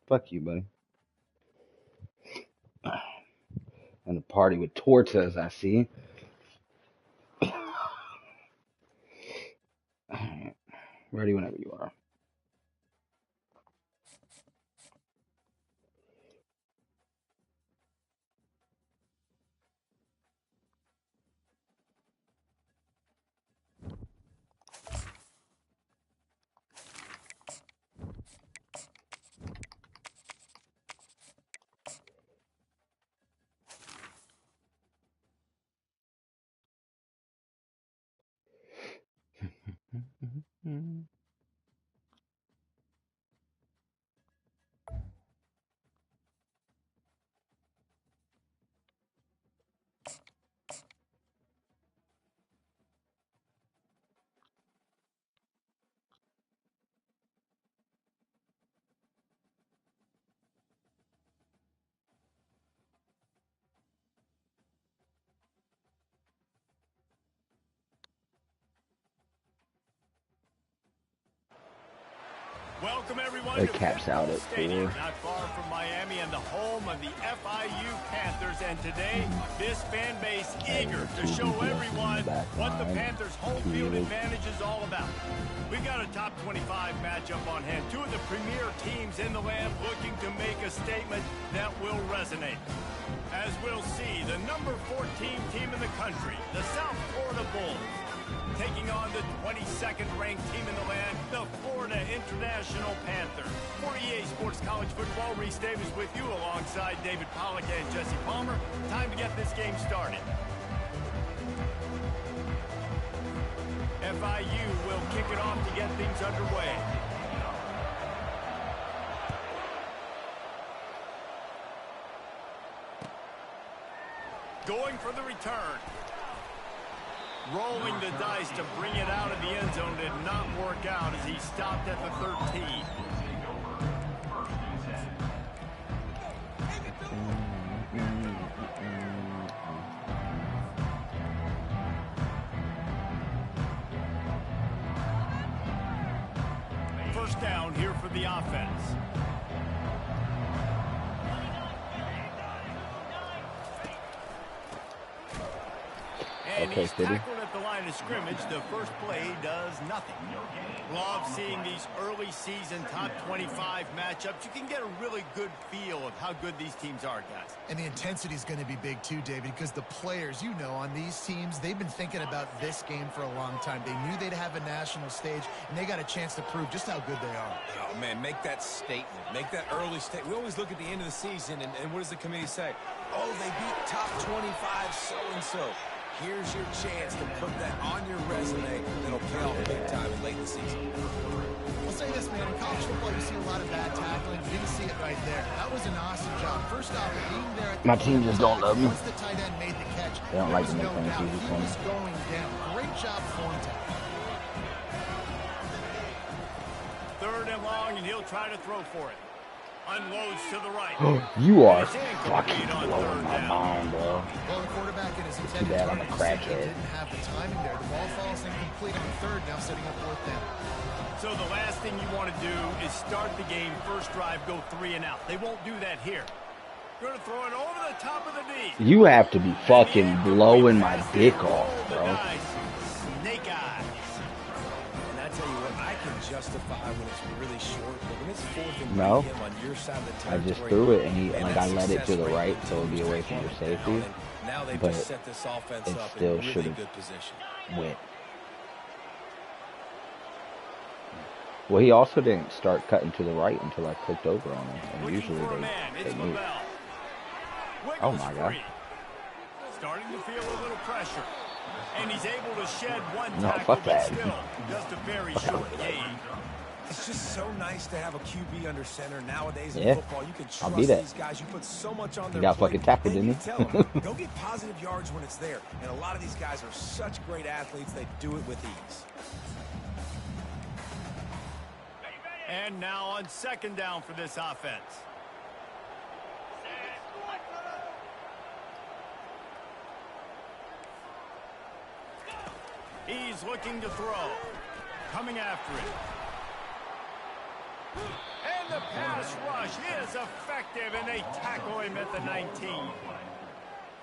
Fuck you, buddy. And a party with tortas, I see. Alright. Ready whenever you are. Welcome everyone It to caps out at Stadium, 4. not far from Miami and the home of the FIU Panthers. And today, this fan base eager to show everyone what the Panthers' home field advantage is all about. We got a top 25 matchup on hand. Two of the premier teams in the land looking to make a statement that will resonate. As we'll see, the number 14 team in the country, the South Florida Bulls, taking on the 22nd ranked team in the land, the Florida International Panthers. For EA Sports College Football, Reese Davis with you alongside David Pollack and Jesse Palmer. Time to get this game started. FIU will kick it off to get things underway. Going for the return. Rolling the dice to bring it out of the end zone did not work out as he stopped at the 13. First down here for the offense. And okay, he's tackled at the line of scrimmage. The first play does nothing. Love seeing these early season top 25 matchups. You can get a really good feel of how good these teams are, guys. And the intensity is going to be big too, David, because the players, you know, on these teams, they've been thinking about this game for a long time. They knew they'd have a national stage, and they got a chance to prove just how good they are. Oh, man, make that statement. Make that early statement. We always look at the end of the season, and what does the committee say? Oh, they beat top 25 so-and-so. Here's your chance to put that on your resume that'll pay off big time late in the season. I'll say this, man. In college football, you see a lot of bad tackling. You didn't see it right there. That was an awesome job. First off, being there at the My team just don't love me. once the tight end made the catch, They don't like to make no things doubt easy he for me. was going down. Great job form tackle. Third and long, and he'll try to throw for it. Unloads to the right. You are His hand fucking complete on blowing third my down. mind, bro. Well, the quarterback in his Too intended bad I'm a target crackhead. simply didn't have the timing there. The ball falls incomplete on third, now setting up fourth down. So the last thing you want to do is start the game, first drive, go 3 and out. They won't do that here. Going to throw it over the top of the knee. You have to be fucking blowing my dick off, The bro. dice. Snake eyes. And I tell you what, I can justify when it's really short, but when it's fourth and No. medium on your side of the I territory, just threw it, and man, like that I let it to success the rate right, is so it'd be just away from your falling safety. down. And now they've But just set this offense it up still in really should've good position. Went. Well, he also didn't start cutting to the right until I clicked over on him, and Looking usually for a man. they It's move. Lavelle. Oh Wiggles my God. free. Starting to feel a little pressure. And he's able to shed one No, tackle, fuck but that. still just a very short gain. It's just so nice to have a QB under center nowadays in Yeah, football. You can I'll trust be that. these guys. You put so much on their got plate, fucking tackled, and you didn't he? tell them, go get positive yards when it's there. And a lot of these guys are such great athletes, they do it with ease. And now on second down for this offense. He's looking to throw. Coming after it. And the pass rush is effective, and they tackle him at the 19.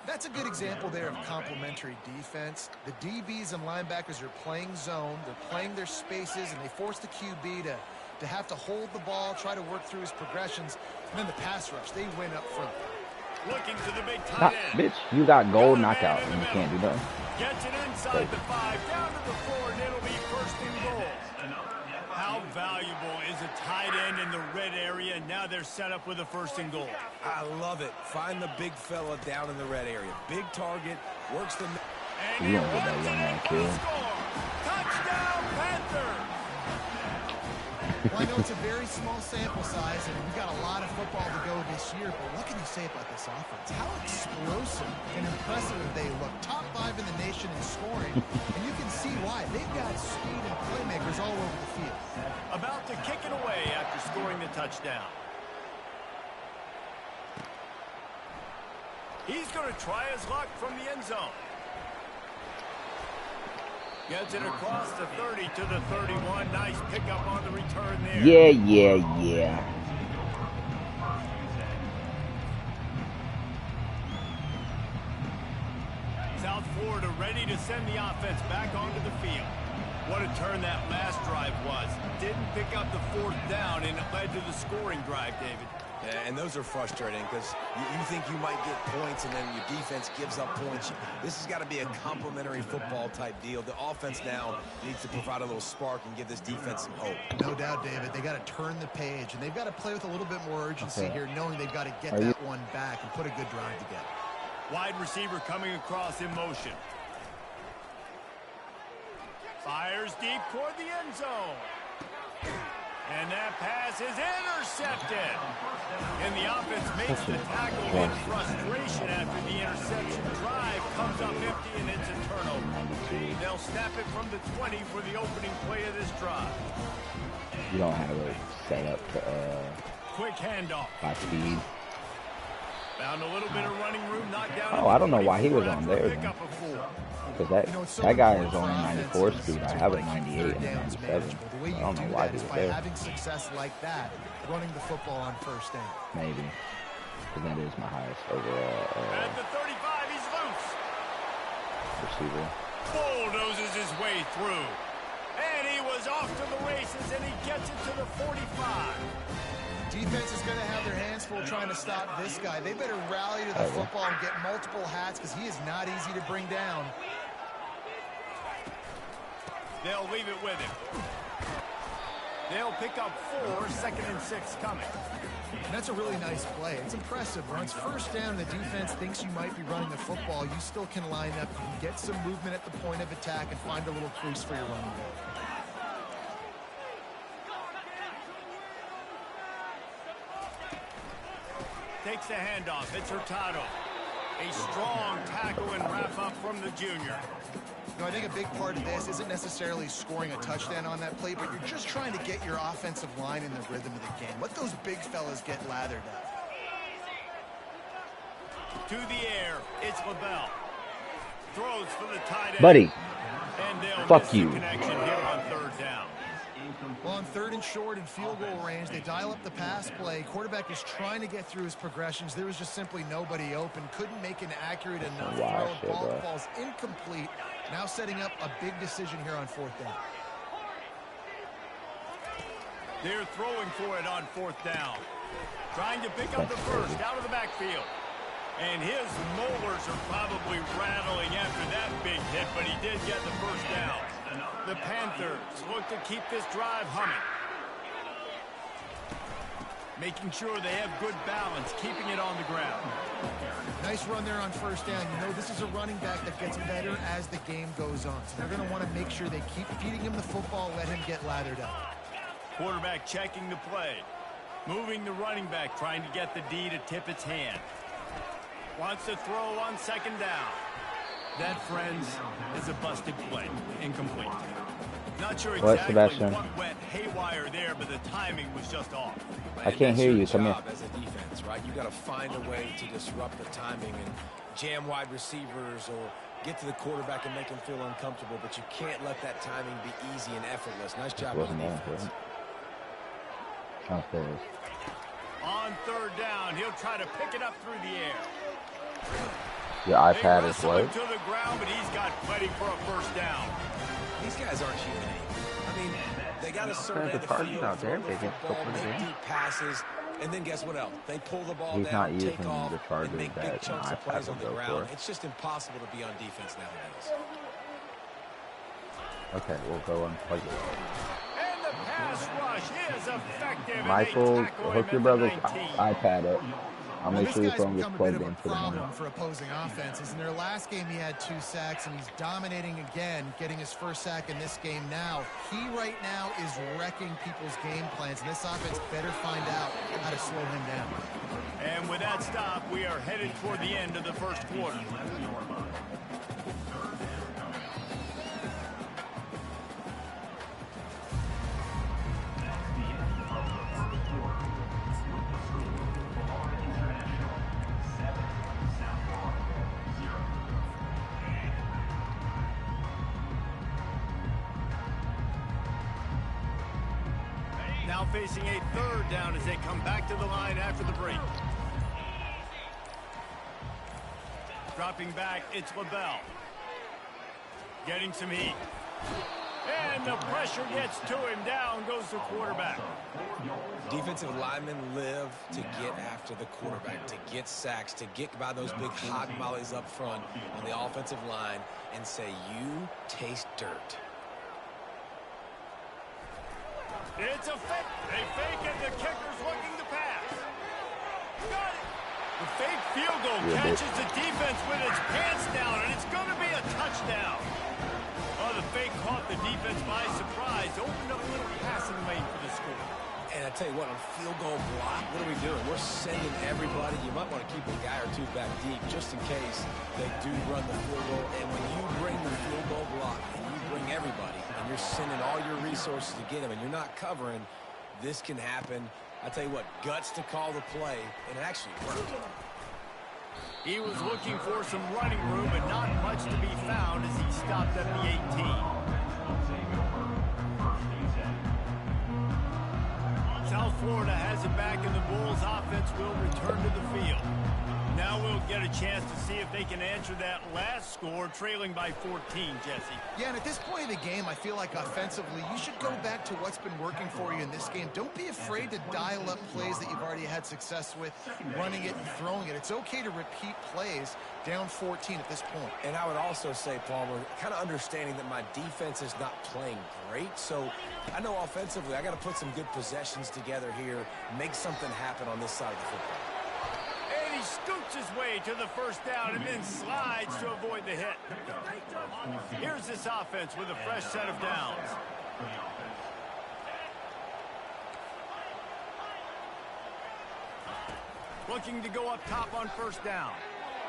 That's a good example there of complementary defense. The DBs and linebackers are playing zone, they're playing their spaces, and they force the QB to have to hold the ball, try to work through his progressions, and then the pass rush, they win up front. Looking to the big tight end. Bitch, you got gold knockout and you can't do nothing. Gets it inside the 5, down to the 4, and it'll be first and goal. How valuable is a tight end in the red area? Now they're set up with a first and goal. I love it. Find the big fella down in the red area. Big target, works the... And You don't get that young man killed. Touchdown, Panthers! Well, I know it's a very small sample size, and we've got a lot of football to go this year, but what can you say about this offense? How explosive and impressive they look. Top 5 in the nation in scoring, and you can see why. They've got speed and playmakers all over the field. About to kick it away after scoring the touchdown. He's going to try his luck from the end zone. Gets it across the 30 to the 31. Nice pickup on the return there. Yeah. South Florida ready to send the offense back onto the field. What a turn that last drive was. Didn't pick up the 4th down, and it led to the scoring drive, David. Yeah, and those are frustrating because you think you might get points and then your defense gives up points. This has got to be a complementary football type deal. The offense now needs to provide a little spark and give this defense some hope. No doubt, David. They got to turn the page, and they've got to play with a little bit more urgency here, knowing they've got to get that one back and put a good drive together. Wide receiver coming across in motion. Fires deep toward the end zone. And that pass is intercepted. And the offense makes the tackle in frustration after the interception. Drive comes up empty, and it's a turnover. They'll snap it from the 20 for the opening play of this drive. You don't have it set up to Quick handoff. high speed. Found a little bit of running room, knocked down. Oh, I don't know why he was on there Pick then. up a 4. Because that guy is only 94 speed. I have a 98 and a 97. I don't know why he was by there. having success like that, running the football on first down. Maybe. Because that is my highest At overall the 35, he's loose. receiver. Bulldozes his way through. And he was off to the races, and he gets it to the 45. Defense is going to have their hands full trying to stop this guy. They better rally to the football and get multiple hats because he is not easy to bring down. They'll leave it with him. They'll pick up 4, 2nd and 6 coming. And that's a really nice play. It's impressive. When it's first down and the defense thinks you might be running the football, you still can line up. You can get some movement at the point of attack and find a little crease for your running back. Takes the handoff. It's Hurtado. A strong tackle and wrap up from the junior. I think a big part of this isn't necessarily scoring a touchdown on that play, but you're just trying to get your offensive line in the rhythm of the game. Let those big fellas get lathered up. To the air, it's LaBelle. Throws for the tight end. Buddy, And they'll fuck miss you. the connection here on 3rd down. Well, on 3rd and short and field goal range, they dial up the pass play. Quarterback is trying to get through his progressions. There was just simply nobody open. Couldn't make an accurate enough throw. Ball falls incomplete. Now setting up a big decision here on 4th down. They're throwing for it on 4th down. Trying to pick up the first out of the backfield. And his molars are probably rattling after that big hit, but he did get the first down. The Panthers look to keep this drive humming. Making sure they have good balance, keeping it on the ground. Nice run there on 1st down. You know this is a running back that gets better as the game goes on. So they're going to want to make sure they keep feeding him the football, let him get lathered up. Quarterback checking the play. Moving the running back, trying to get the D to tip its hand. Wants to throw on 2nd down. That, friends, is a busted play. Incomplete. Not sure exactly what went haywire there, but the timing was just off. I can't hear you. Come here. As a defense, right? You got to find a way to disrupt the timing and jam wide receivers or get to the quarterback and make him feel uncomfortable, but you can't let that timing be easy and effortless. Nice job on the defense. Upstairs. On third down, he'll try to pick it up through the air. Your iPad is wrestle him what? to the ground, but he's got plenty for a first down. These guys aren't human. I mean, they got to survey the target's field, out there. throw They the can football, go for the make game. deep passes, and then guess what else? They pull the ball He's not down, using take off, the charger and make big that chunks an of plays iPad on the will go ground. for. It's just impossible to be on defense nowadays. Okay, we'll go and plug it. And the pass rush is effective. and they Michael, tackle him hook your at the brother's 19. iPad up. I'll make This sure your guy's phone gets become a bit plugged of a in for the problem morning. for opposing offenses. In their last game, he had 2 sacks, and he's dominating again, getting his first sack in this game now. He right now is wrecking people's game plans, and this offense better find out how to slow him down. And with that stop, we are headed toward the end of the first quarter. Now facing a third down as they come back to the line after the break. Dropping back, it's LaBelle. Getting some heat. And the pressure gets to him. Down goes the quarterback. Defensive linemen live to get after the quarterback, to get sacks, to get by those big hog mollies up front on the offensive line and say, you taste dirt. It's a fake. They fake it. The kicker's looking to pass. Got it. The fake field goal catches the defense with its pants down, and it's going to be a touchdown. Oh, the fake caught the defense by surprise. Opened up a little passing lane for the score. And I tell you what, on field goal block, what are we doing? We're sending everybody. You might want to keep a guy or two back deep just in case they do run the field goal. And when you bring the field goal block and you bring everybody and you're sending all your resources to get them and you're not covering, this can happen. I tell you what, guts to call the play, and it actually worked. He was looking for some running room, but not much to be found as he stopped at the 18. South Florida has it back, and the Bulls offense will return to the field. Now we'll get a chance to see if they can answer that last score, trailing by 14, Jesse. Yeah, and at this point of the game, I feel like offensively, you should go back to what's been working for you in this game. Don't be afraid to dial up plays that you've already had success with, running it and throwing it. It's okay to repeat plays down 14 at this point. And I would also say, Palmer, kind of understanding that my defense is not playing great. So I know offensively I got to put some good possessions together here, make something happen on this side of the football. And he scoots his way to the first down and then slides to avoid the hit. Here's this offense with a fresh set of downs. Looking to go up top on first down.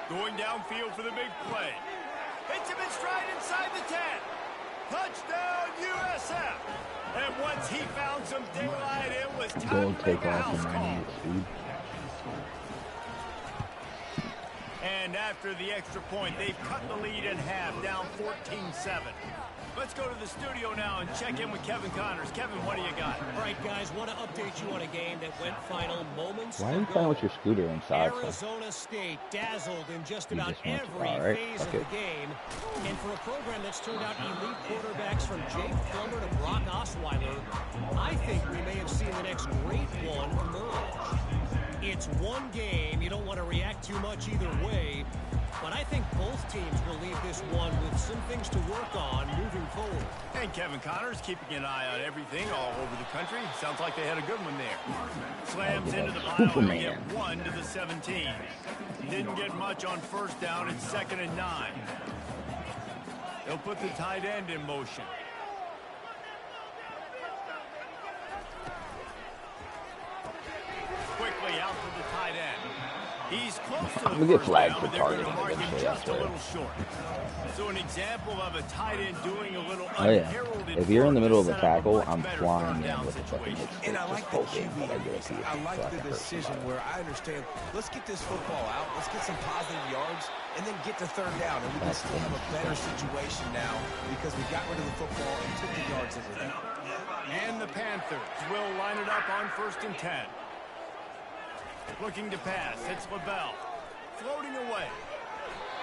Going downfield for the big play. Hits him in stride inside the 10. Touchdown, USF. And once he found some daylight, it was time to make a house call. And after the extra point, they've cut the lead in half, down 14-7. Let's go to the studio now and check in with Kevin Connors. Kevin, what do you got? All right, guys, want to update you on a game that went final moments Why are you ago. playing with your scooter inside? son? Arizona State dazzled in just You about just want to- every all right, phase of okay. the game. And for a program that's turned out elite quarterbacks from Jake Plummer to Brock Osweiler, I think we may have seen the next great one emerge. It's one game. You don't want to react too much either way. But I think both teams will leave this one with some things to work on moving forward. And Kevin Connors keeping an eye on everything all over the country. Sounds like they had a good one there. Slams into the pile and get 1 to the 17. Didn't get much on first down. It's 2nd and 9. They'll put the tight end in motion. Quickly out to the tight end. He's close to the I'm gonna get first flagged down, for but they're going to targeting mark him eventually, I just a swear. little short. So an example of a tight end doing a little Oh yeah. unheralded If you're in the work middle to of a set up tackle, much I'm better flying third in down with a fucking situation. mixtape, And I just like the hoping that I QB get a PF I like so I the can hurt decision somebody. where I understand, let's get this football out, let's get some positive yards, and then get to third down. And we can still have a better situation now because we got rid of the football and took the yards into that. And the Panthers will line it up on 1st and 10. Looking to pass. It's LaBelle. Floating away.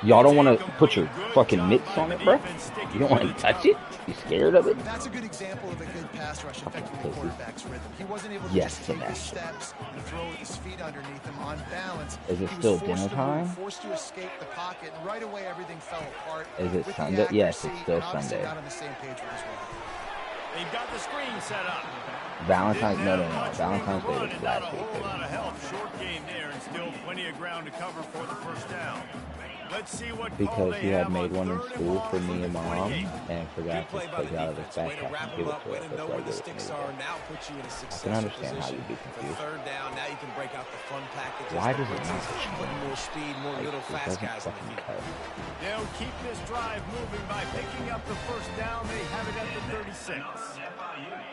Y'all don't want to put your fucking mitts on it, bro? You don't want to touch it? You scared of it? That's a good example of a good pass rush affecting the quarterback's rhythm. He wasn't able to just take his steps and throw with his feet underneath him on balance. Is it still dinner time? Forced to escape the pocket, and right away everything fell apart. Is it Sunday? Yes, it's still Sunday. Not on the same page with his run. They've got the screen set up. Valentine's, no. Valentine's Day was last week. A whole lot of help. Short game there, and still plenty of ground to cover for the first down. Let's see what because he had made one in school for me and Mom and forgot to take it out of his backpack and give it to us. That's why I did it. I can understand how you'd be confused. Why does it not change? It doesn't fucking cut. They'll keep this drive moving by picking up the first down. They have it at the 36.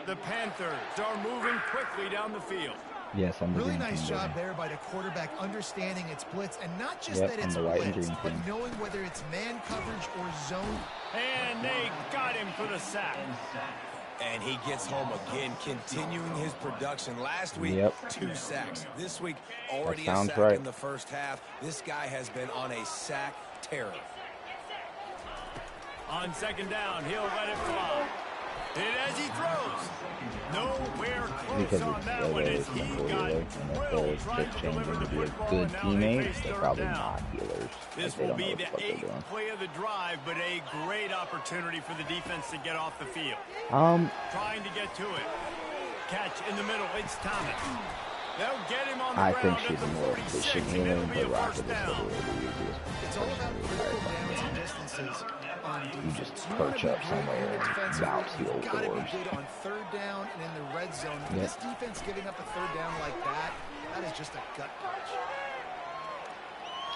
The Panthers are moving quickly down the field. Yes, I'm the really nice job there by the quarterback understanding its blitz, and not just yep, that it's blitz, but knowing whether it's man coverage or zone. And they got him for the sack. And he gets home again, continuing his production. Last week, 2 sacks. This week, already a sack in the first half. This guy has been on a sack terror. On 2nd down, he'll let it fly. And as he throws, nowhere close on that one as he got drilled trying to deliver the football, and now they face third down. This will be the 8th play of the drive, but a great opportunity for the defense to get off the field. Trying to get to it. Catch in the middle, it's Thomas. They'll get him on the ground at the 46, and it'll be a first down. It's all about critical downs and distances. You just perch up somewhere and bounce the old doors. doors. Good on 3rd down and in the red zone. This defense giving up a 3rd down like that is just a gut punch.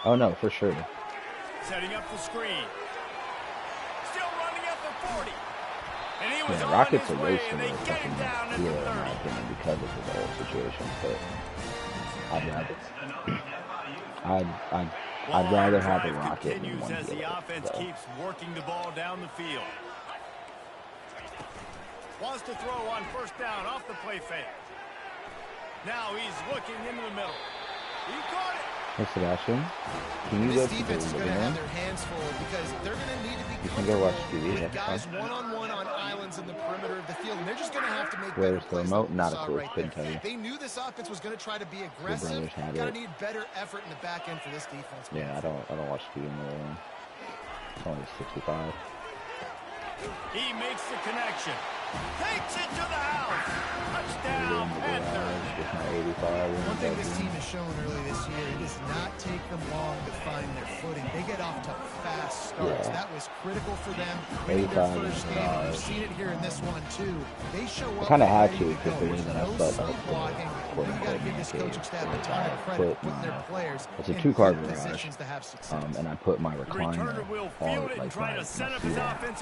Oh no, for sure. Setting up the screen. Still running at the 40. And he was yeah, on Rockets his are way, wasting and they get him down at the 30. In my opinion, because of the whole situation. But I'd rather have a Rocket than one as the offense keeps working the ball down the field. Wants to throw on 1st down off the play fake. Now he's looking into the middle. He caught it. Hey Sebastian, can you go to the defense is going to have their hands full because they're going to need to be guys one-on-one on islands in the perimeter of the field, and they're just going to have to make better plays. Where's the remote? Not a clue. Couldn't tell you. They knew this offense was going to try to be aggressive. Got to need better effort in the back end for this defense. Yeah, I don't watch TV anymore. It's only 65. He makes the connection. Takes it to the house. Touchdown, Panthers. One thing this team has shown early this year, it does not take them long to find their footing. They get off to fast starts. Yeah. That was critical for them. Winning their first game. You've seen it here in this one, too. They show up. I kind of had to because the reason I no slept blocking. You got to give this coaching staff a ton of credit putting their players it's a 2-car garage, to have success. And I put my recliner on, like my seat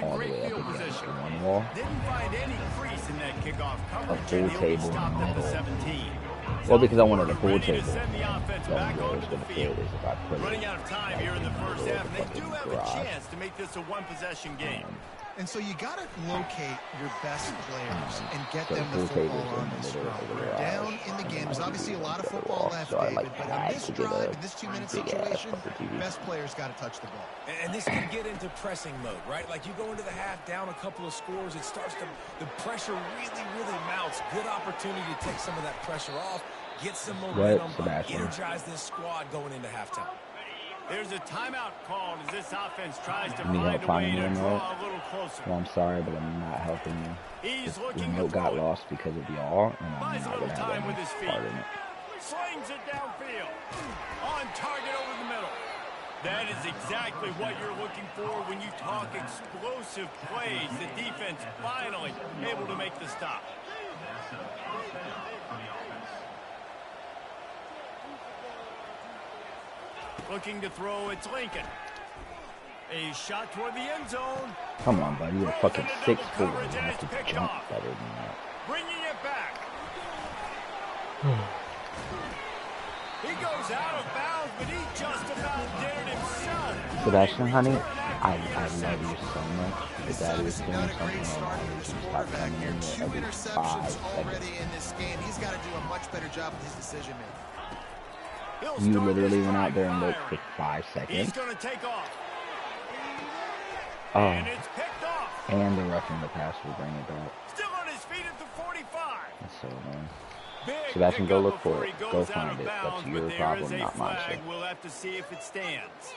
all the way up against one wall. Didn't find any crease in that kickoff coverage. A full table in the middle. Well, because I wanted a full table. The only way I was going to fit is if I put it running out of time here in the first half, and they do have a chance to make this a one-possession game. And so you got to locate your best players and get them the football on this run. We're down in the game. There's obviously a lot of football left, David, but on this drive, in this 2-minute situation, best players got to touch the ball. And this can get into pressing mode, right? Like you go into the half down a couple of scores, it starts to, the pressure really mounts. Good opportunity to take some of that pressure off, get some momentum, energize this squad going into halftime. There's a timeout called as this offense tries to find a way to draw a little closer. Well, I'm sorry, but I'm not helping you. He's the looking remote got lost because of y'all, and I'm buys a not little going to time with have his any feet. part in it. Slings it downfield. On target over the middle. That is exactly what you're looking for when you talk explosive plays. The defense finally able to make the stop. Looking to throw, it's Lincoln. A shot toward the end zone. Come on, buddy. You're a fucking 6'4". You have to jump better than that. Bringing it back. He goes out of bounds, but he just about did it himself. Sebastian, honey, I love you so much, but that is doing something wrong. You should stop coming in there Two every 5 interceptions seconds. already in this game. He's got to do a much better job with his decision making. You literally went out there and looked for 5 He's seconds. going to take off. Oh, And it's picked off. and the roughing the pass will bring it back. Still on his feet at the 45. That's so annoying. Big Sebastian, go pickup look for before it. he Go goes out find of it. That's bounds, your but there problem, is a not mine, flag. sir. We'll have to see if it stands.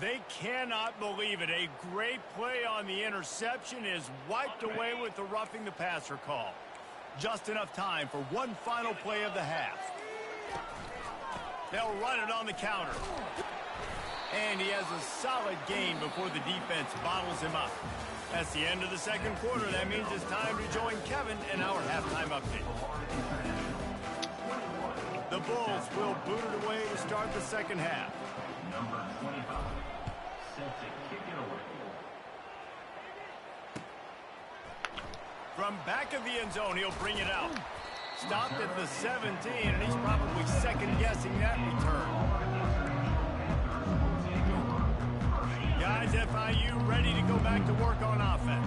They cannot believe it. A great play on the interception is wiped away with the roughing the passer call. Just enough time for one final play of the half. They'll run it on the counter. And he has a solid gain before the defense bottles him up. That's the end of the second quarter. That means it's time to join Kevin in our halftime update. The Bulls will boot it away to start the second half. Number 25, set to kick it away. From back of the end zone, he'll bring it out. Stopped at the 17, and he's probably second-guessing that return. Guys, FIU ready to go back to work on offense.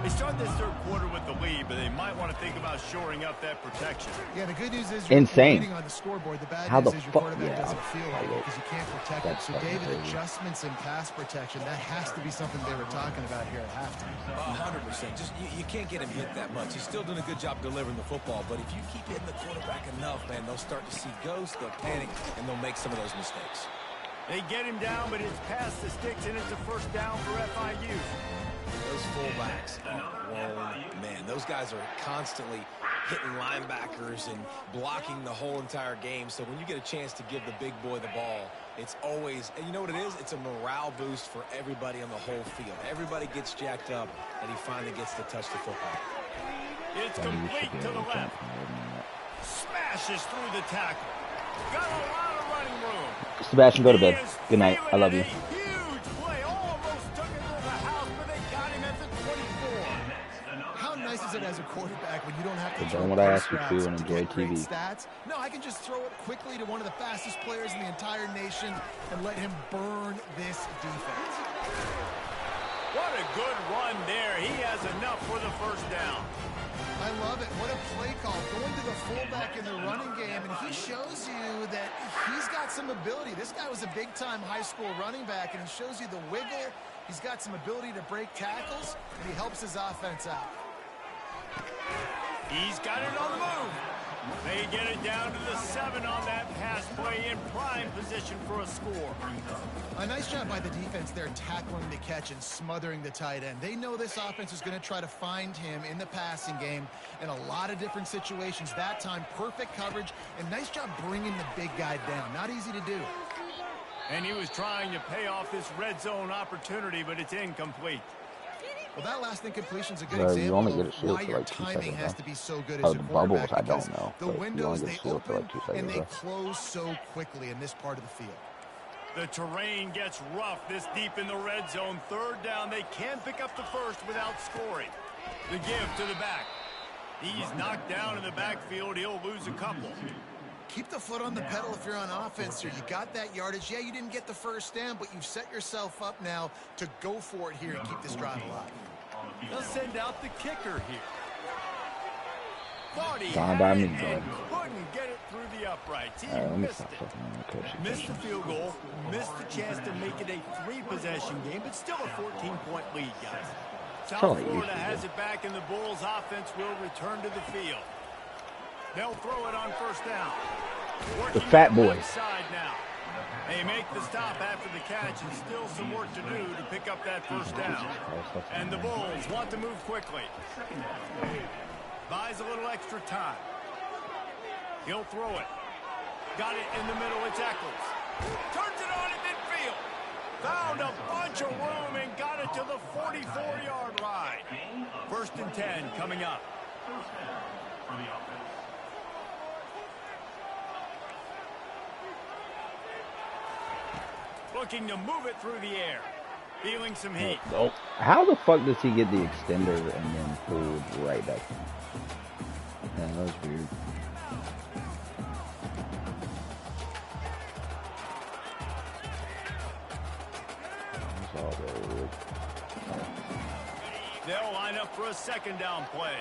They start this third quarter with the lead, but they might want to think about shoring up that protection. Yeah, the good news is you're Insane. waiting on the scoreboard. The bad How news the is your fuck- quarterback yeah, doesn't feel I like it get it. because you can't protect him. That's So, fucking David, crazy. adjustments in pass protection, that has to be something they were talking about here at halftime. 100%. Just you can't get him hit that much. He's still doing a good job delivering the football, but if you keep hitting the quarterback enough, man, they'll start to see ghosts, they'll panic, and they'll make some of those mistakes. They get him down, but it's past the sticks, and it's a first down for FIU. Those fullbacks are grown men. Those guys are constantly hitting linebackers and blocking the whole entire game. So when you get a chance to give the big boy the ball, it's always, and you know what it is? It's a morale boost for everybody on the whole field. Everybody gets jacked up, and he finally gets to touch the football. It's Buddy, you complete should be to able the to left. jump more than that. Smashes through the tackle. Got a lot of running room. Sebastian, go to He bed. is Good night. feeling I love it. you. A huge play. Almost took it to the house, but they got him at the 24. How nice is it as a quarterback when you don't have to You're throw doing what I post asked you to routes and get enjoy great TV. stats? No, I can just throw it quickly to one of the fastest players in the entire nation and let him burn this defense. What a good run there. He has enough for the first down. I love it. What a play call. Going to the fullback in the running game, and he shows you that he's got some ability. This guy was a big-time high school running back, and he shows you the wiggle. He's got some ability to break tackles, and he helps his offense out. He's got it on the move. They get it down to the 7 on that pass play in prime position for a score. A nice job by the defense there tackling the catch and smothering the tight end. They know this offense is going to try to find him in the passing game in a lot of different situations. That time, perfect coverage, and nice job bringing the big guy down. Not easy to do. And he was trying to pay off this red zone opportunity, but it's incomplete. Well, that last incompletion is a good Bro, you example only get a of shield why for your like 2 timing seconds, has huh? to be so good Oh, as a the bubbles, quarterback I don't because know, the but you windows, only get they a shield for open like 2 seconds, and they huh? close so quickly in this part of the field. The terrain gets rough this deep in the red zone. Third down, they can pick up the first without scoring. The give to the back. He's knocked down in the backfield. He'll lose a couple. Keep the foot on the pedal if you're on offense here. You got that yardage. Yeah, you didn't get the first down, but you've set yourself up now to go for it here and keep this drive alive. They'll send out the kicker here. Thought he Fine had by it me, and bud. couldn't get it through the uprights. He Alright, let me missed stop it. fucking around with coaching. Missed the field goal, missed the chance to make it a 3-possession game, but still a 14-point lead, guys. South all it Florida used to has be. it back, and the Bulls' offense will return to the field. They'll throw it on first down. Working fat the boy. left side now. They make the stop after the catch, and still some work to do to pick up that first down. And the Bulls want to move quickly. Buys a little extra time. He'll throw it. Got it in the middle. It's Eccles. Turns it on at midfield. Found a bunch of room and got it to the 44-yard line. First and 10 coming up. First down for the offense. Looking to move it through the air. Feeling some heat. Oh, how the fuck does he get the extender and then pulled right back in? Yeah, that was weird. That's all those. They'll line up for a second down play.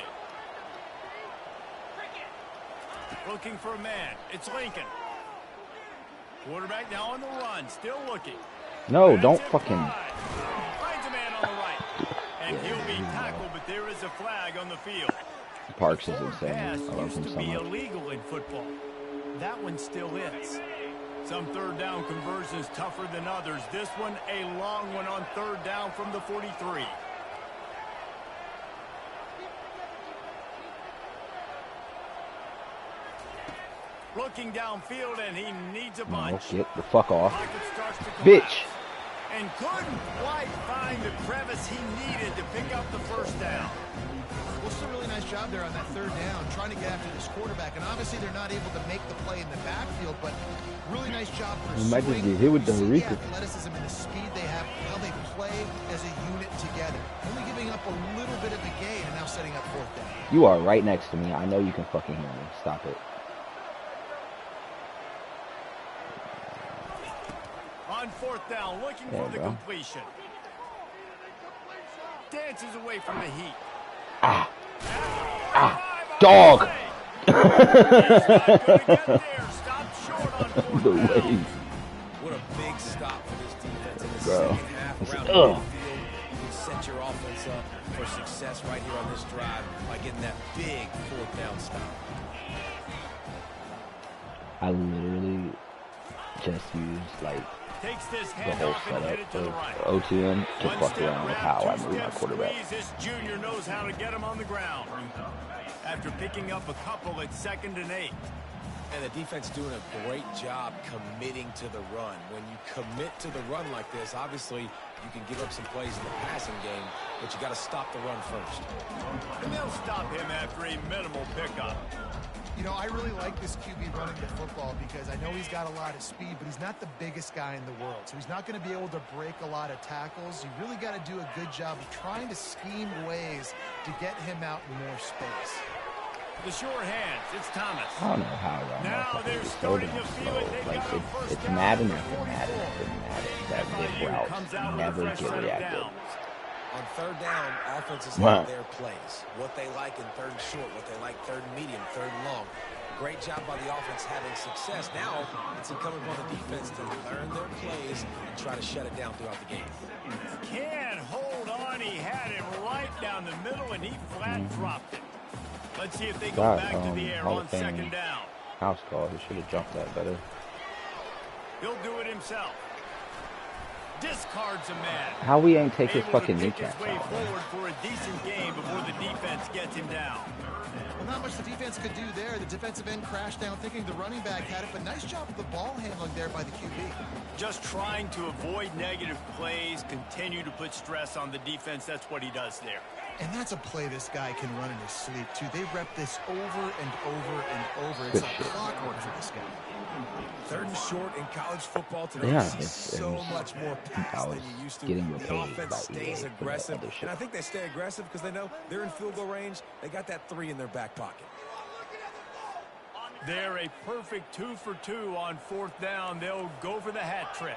Looking for a man. It's Lincoln. Quarterback now on the run. Still looking. No, don't fucking. Finds a man on the right. And he'll be tackled, but there is a flag on the field. Parks is Forward insane. pass I love used him to so be much. illegal in football. That one still is. Some third down conversions tougher than others. This one a long one on third down from the 43. Looking downfield, and he needs a No, bunch. get the fuck off. Pocket starts to collapse. Bitch. And couldn't quite find the crevice he needed to pick up the first down. Well, it's a really nice job there on that third down, trying to get after this quarterback. And obviously, they're not able to make the play in the backfield, but really nice job You might just pursuing. get hit with the You see Rico. athleticism and the speed they have, how they play as a unit together. Only giving up a little bit of a gain and now setting up fourth down. You are right next to me. I know you can fucking hear me. Stop it. On fourth down, looking Yeah, for the bro. completion. Dances away from the heat. Ah. Ah. Dog. He's not gonna get there. Stopped short on fourth The down. way. What a big stop for this defense in the Bro. second half. It's- Round ugh. midfield, you can set your offense up for success right here on this drive by getting that big fourth down stop. I literally just used like Takes this the whole handoff and hit it to the setup right. of OTN to One fuck step around with route, how I two move my step quarterback. squeeze. This junior knows how to get him on the ground. After picking up a couple at 2nd and 8. And the defense doing a great job committing to the run. When you commit to the run like this, obviously you can give up some plays in the passing game, but you got to stop the run first. And they'll stop him after a minimal pickup. You know, I really like this QB running the football because I know he's got a lot of speed, but he's not the biggest guy in the world. So he's not going to be able to break a lot of tackles. You really got to do a good job of trying to scheme ways to get him out in more space. The sure hands, it's Thomas. I don't know how y'all Now motherfuckers they're are so starting damn to feel slow. it. They've Like got a first it's down Madden from after 44. Madden after Madden. That big FIU route comes out with a never fresh get set of reacted. downs. On third down, offenses Wow. have their plays. What they like in third and short, what they like third and medium, third and long. Great job by the offense having success. Now it's incumbent upon the defense to learn their plays and try to shut it down throughout the game. Can't hold on. He had it right down the middle, and he flat dropped it. Let's see if they go God, back to the air Hall on of Fame. 2nd down. House call. He should have jumped that better. He'll do it himself. Discards a man. How we ain't take his Able to fucking pick his kneecaps way out, man. forward for a decent game before the defense gets him down. Well, not much the defense could do there. The defensive end crashed down thinking the running back had it, but nice job of the ball handling there by the QB. Just trying to avoid negative plays, continue to put stress on the defense. That's what he does there. And that's a play this guy can run in his sleep, too. They rep this over and over and over. It's Good like shit. clockwork for this guy. Third and short in college football today, Yeah, you see it's- so it's- much more I pass was than you used to. getting The repaid offense by stays EA for that aggressive, other shit. and I think they stay aggressive because they know they're in field goal range. They got that 3 in their back pocket. They're a perfect 2 for 2 on 4th down. They'll go for the hat trick.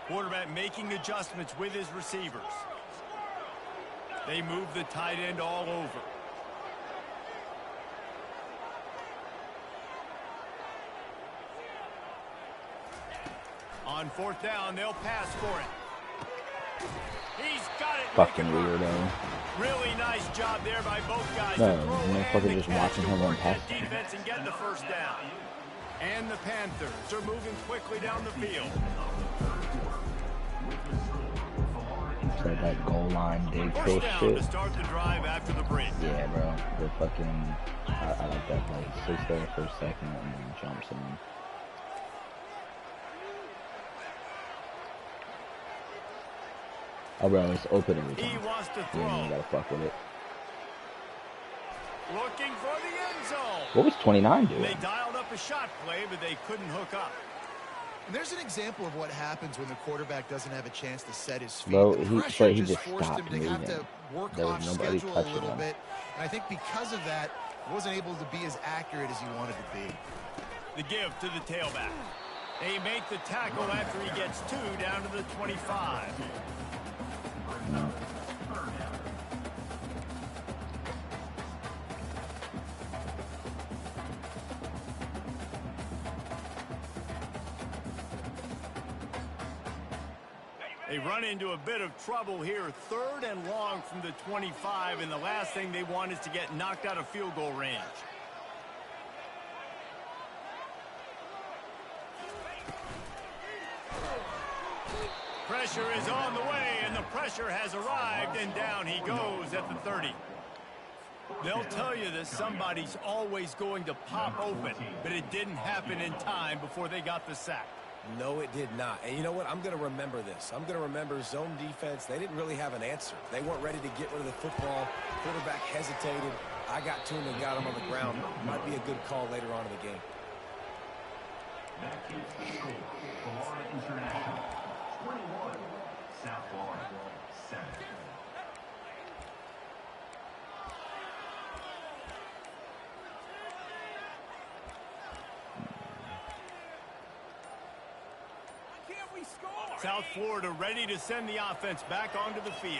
Quarterback making adjustments with his receivers. They move the tight end all over. On 4th down, they'll pass for it. He's got it. Fucking Make it work. weirdo. Really nice job there by both guys. No, to throw motherfucker and the just catch watching to him run work past that defense and get the first down. And the Panthers are moving quickly down the field. So that goal line dig pull First down shit. to start the drive after the break. Yeah, bro. The fucking I like that play. Sits there for a second and then jumps in. Oh, bro, it's open every He time. wants to You throw. ain't even gotta fuck with it. Looking for the end zone. What was 29 doing? They dialed up a shot play, but they couldn't hook up. And there's an example of what happens when the quarterback doesn't have a chance to set his feet. Bro, The he- pressure but he just just forced him stopped to have moving. to work There was off nobody schedule a touching little him. bit. And I think because of that, wasn't able to be as accurate as he wanted to be. The give to the tailback. They make the tackle after he gets 2 down to the 25. No. They run into a bit of trouble here, 3rd and long from the 25, and the last thing they want is to get knocked out of field goal range. Pressure is on the way, and the pressure has arrived, and down he goes at the 30. They'll tell you that somebody's always going to pop open, but it didn't happen in time before they got the sack. No, it did not. And you know what? I'm going to remember this. I'm going to remember zone defense. They didn't really have an answer. They weren't ready to get rid of the football. Quarterback hesitated. I got to him and got him on the ground. Might be a good call later on in the game. That keeps the score. Florida International 21, South Florida 7. South Florida ready to send the offense back onto the field.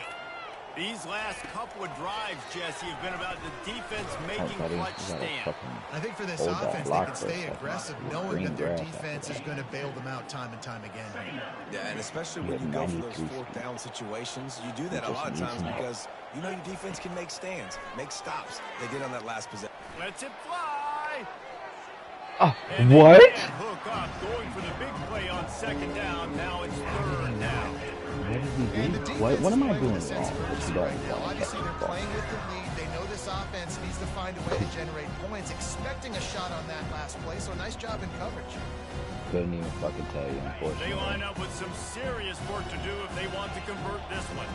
These last couple of drives, Jesse, have been about the defense making clutch stand. I think for this offense, they can stay aggressive, knowing that their defense is going to bail them out time and time again. Yeah, and especially when you go for those 4th down situations, you do that a lot of times because you know your defense can make stands, make stops. They did on that last possession. Lets it fly. What? Hook up, going for the big play on 2nd down. Now it's 3rd down. What am I doing wrong? Obviously, they're playing with the lead. They know this offense needs to find a way to generate points, expecting a shot on that last play. So nice job in coverage. Couldn't even fucking tell you, unfortunately. They line up with some serious work to do if they want to convert this one.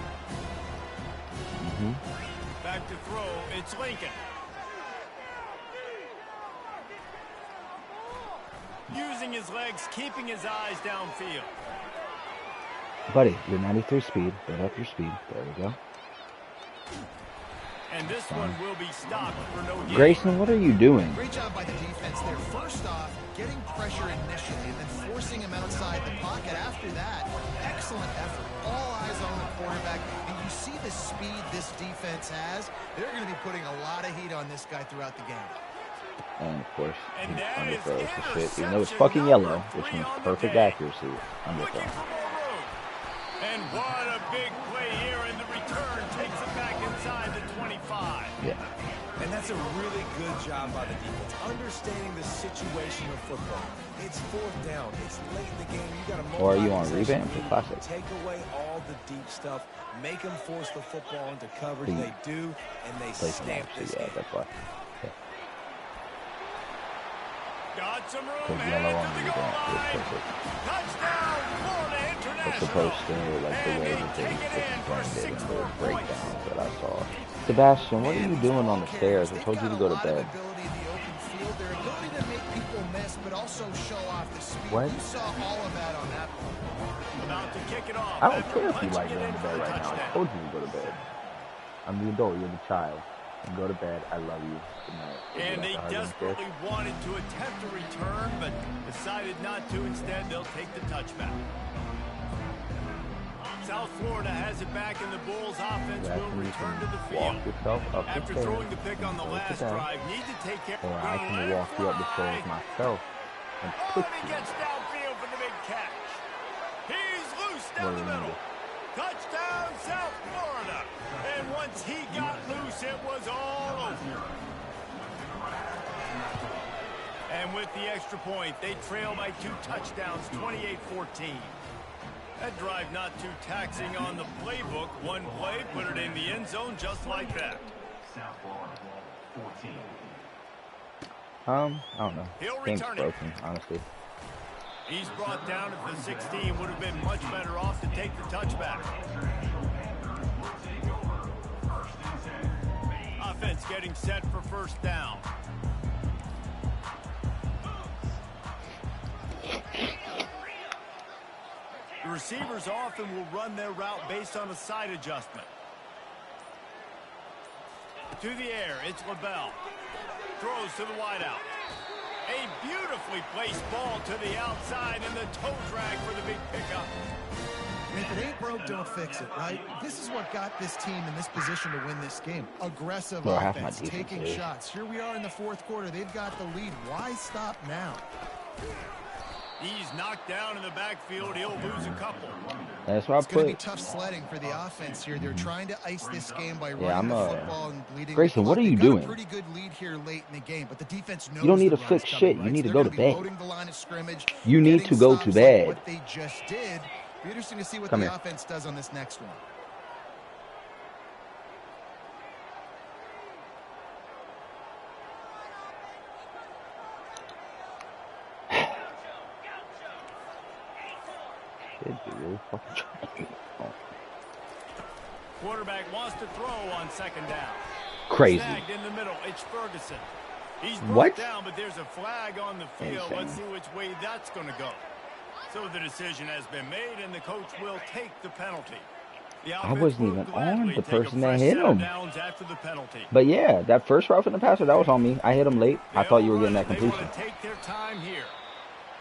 Back to throw, it's Lincoln. Using his legs, keeping his eyes downfield. Buddy, you're 93 speed. Build up your speed. There we go. And this one will be stopped for no gain. Grayson, what are you doing? Great job by the defense there. First off, getting pressure initially and then forcing him outside the pocket. After that, excellent effort. All eyes on the quarterback. And you see the speed this defense has. They're going to be putting a lot of heat on this guy throughout the game. And of course, And he that is underthrows the shit. Even though it's interception fucking yellow, number which 3 means on the perfect day. accuracy. Looking Underthrow. for more room. And what a big play here, and the return takes it back inside the 25. Yeah. And that's a really good job by the defense, understanding the situation of football. It's 4th down. It's late in the game. You got to Or are you on revamp or classic? Take away all the deep stuff. Make them force the football into coverage. They do, and they Play some stamp more, this so yeah, game. that's why. Got some room, Put headed yellow to on the the goal revamp. line. It's perfect. Touchdown, Florida As International. opposed to like the And way they that they take it in for explained it in 6 the more points. breakdowns that I saw. Sebastian, what are you doing on the stairs? I told you to go to bed. They've got a lot of ability in the open field. Their ability to make people miss, but also show off the speed. What? You saw all of that on that play. About to kick it off. I don't after care if you punching like it going in to for bed a right now. I touchdown. told you to go to bed. I'm the adult. You're the child. And go to bed. I love you. Good night. And they Would you like a hug and a kiss? desperately wanted to attempt a return, but decided not to. Instead, they'll take the touchback. South Florida has it back, and the Bulls offense Yeah, will you return to can the field. walk yourself up the After stairs. throwing the pick on the Go to last bed. drive, need to take care Or I can Let it walk you up the fly. stairs myself and Oh, push and he you. gets downfield for the big catch. He's loose down the What do you middle. Touchdown, South Florida. And once he got loose, it was all over. And with the extra point, they trail by 2 touchdowns, 28-14. That drive not too taxing on the playbook. One play, put it in the end zone just like that. South Florida 14. I don't know. He'll Game's return it. broken, honestly. He's brought down at the 16. Would have been much better off to take the touchback. Offense getting set for first down. The receivers often will run their route based on a side adjustment. To the air, it's LaBelle. Throws to the wideout. A beautifully placed ball to the outside, and the toe drag for the big pickup. And if it ain't broke, don't fix it, right? This is what got this team in this position to win this game. Aggressive Well, half my offense, defense taking is. shots. Here we are in the 4th quarter. They've got the lead. Why stop now? He's knocked down in the backfield. He'll lose a couple. That's why I It's going to be put. tough sledding for the offense here. They're trying to ice this game by running the football and leading. Grayson, what are you They've got doing? a pretty good lead here late in the game, but the defense knows You don't need the to run's fix coming, shit. right? You need So to they're go to gonna be bed. loading the line of scrimmage, You need getting to go to stops bed. Like what they just did. Be interesting to see what Come the here. offense does on this next one. Kid, be really fucking trying. Oh, Quarterback wants to throw on second down. crazy. Snagged in the middle. It's Ferguson. He's What? brought down, but there's a flag on the field. Insane. Let's see which way that's going to go. So the decision has been made, and the coach will take the penalty. The I offense wasn't will even gladly on the take a person that fresh hit set of him. downs after the penalty. But yeah, that first route from the passer, that was on me. I hit him late. I thought you were getting that They completion. want to take their time here.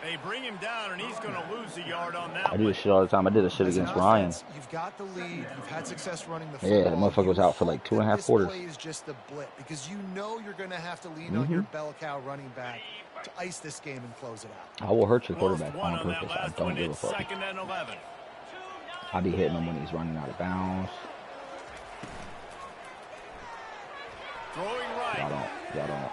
They bring him down, and he's going to lose a yard on that I do one. this shit all the time. I did this shit As an against Ryan. offense, you've got the lead. You've had success running the Yeah, football. the motherfucker was out for like 2.5 This quarters. play is just a blip because you know you're going to have to lean on your bell cow running back to ice this game and close it out. I will hurt your Lost quarterback one on on that purpose. I last don't one. give a It's fuck. 2nd and 11. I be hitting him when he's running out of bounds. Throwing Y'all right. don't.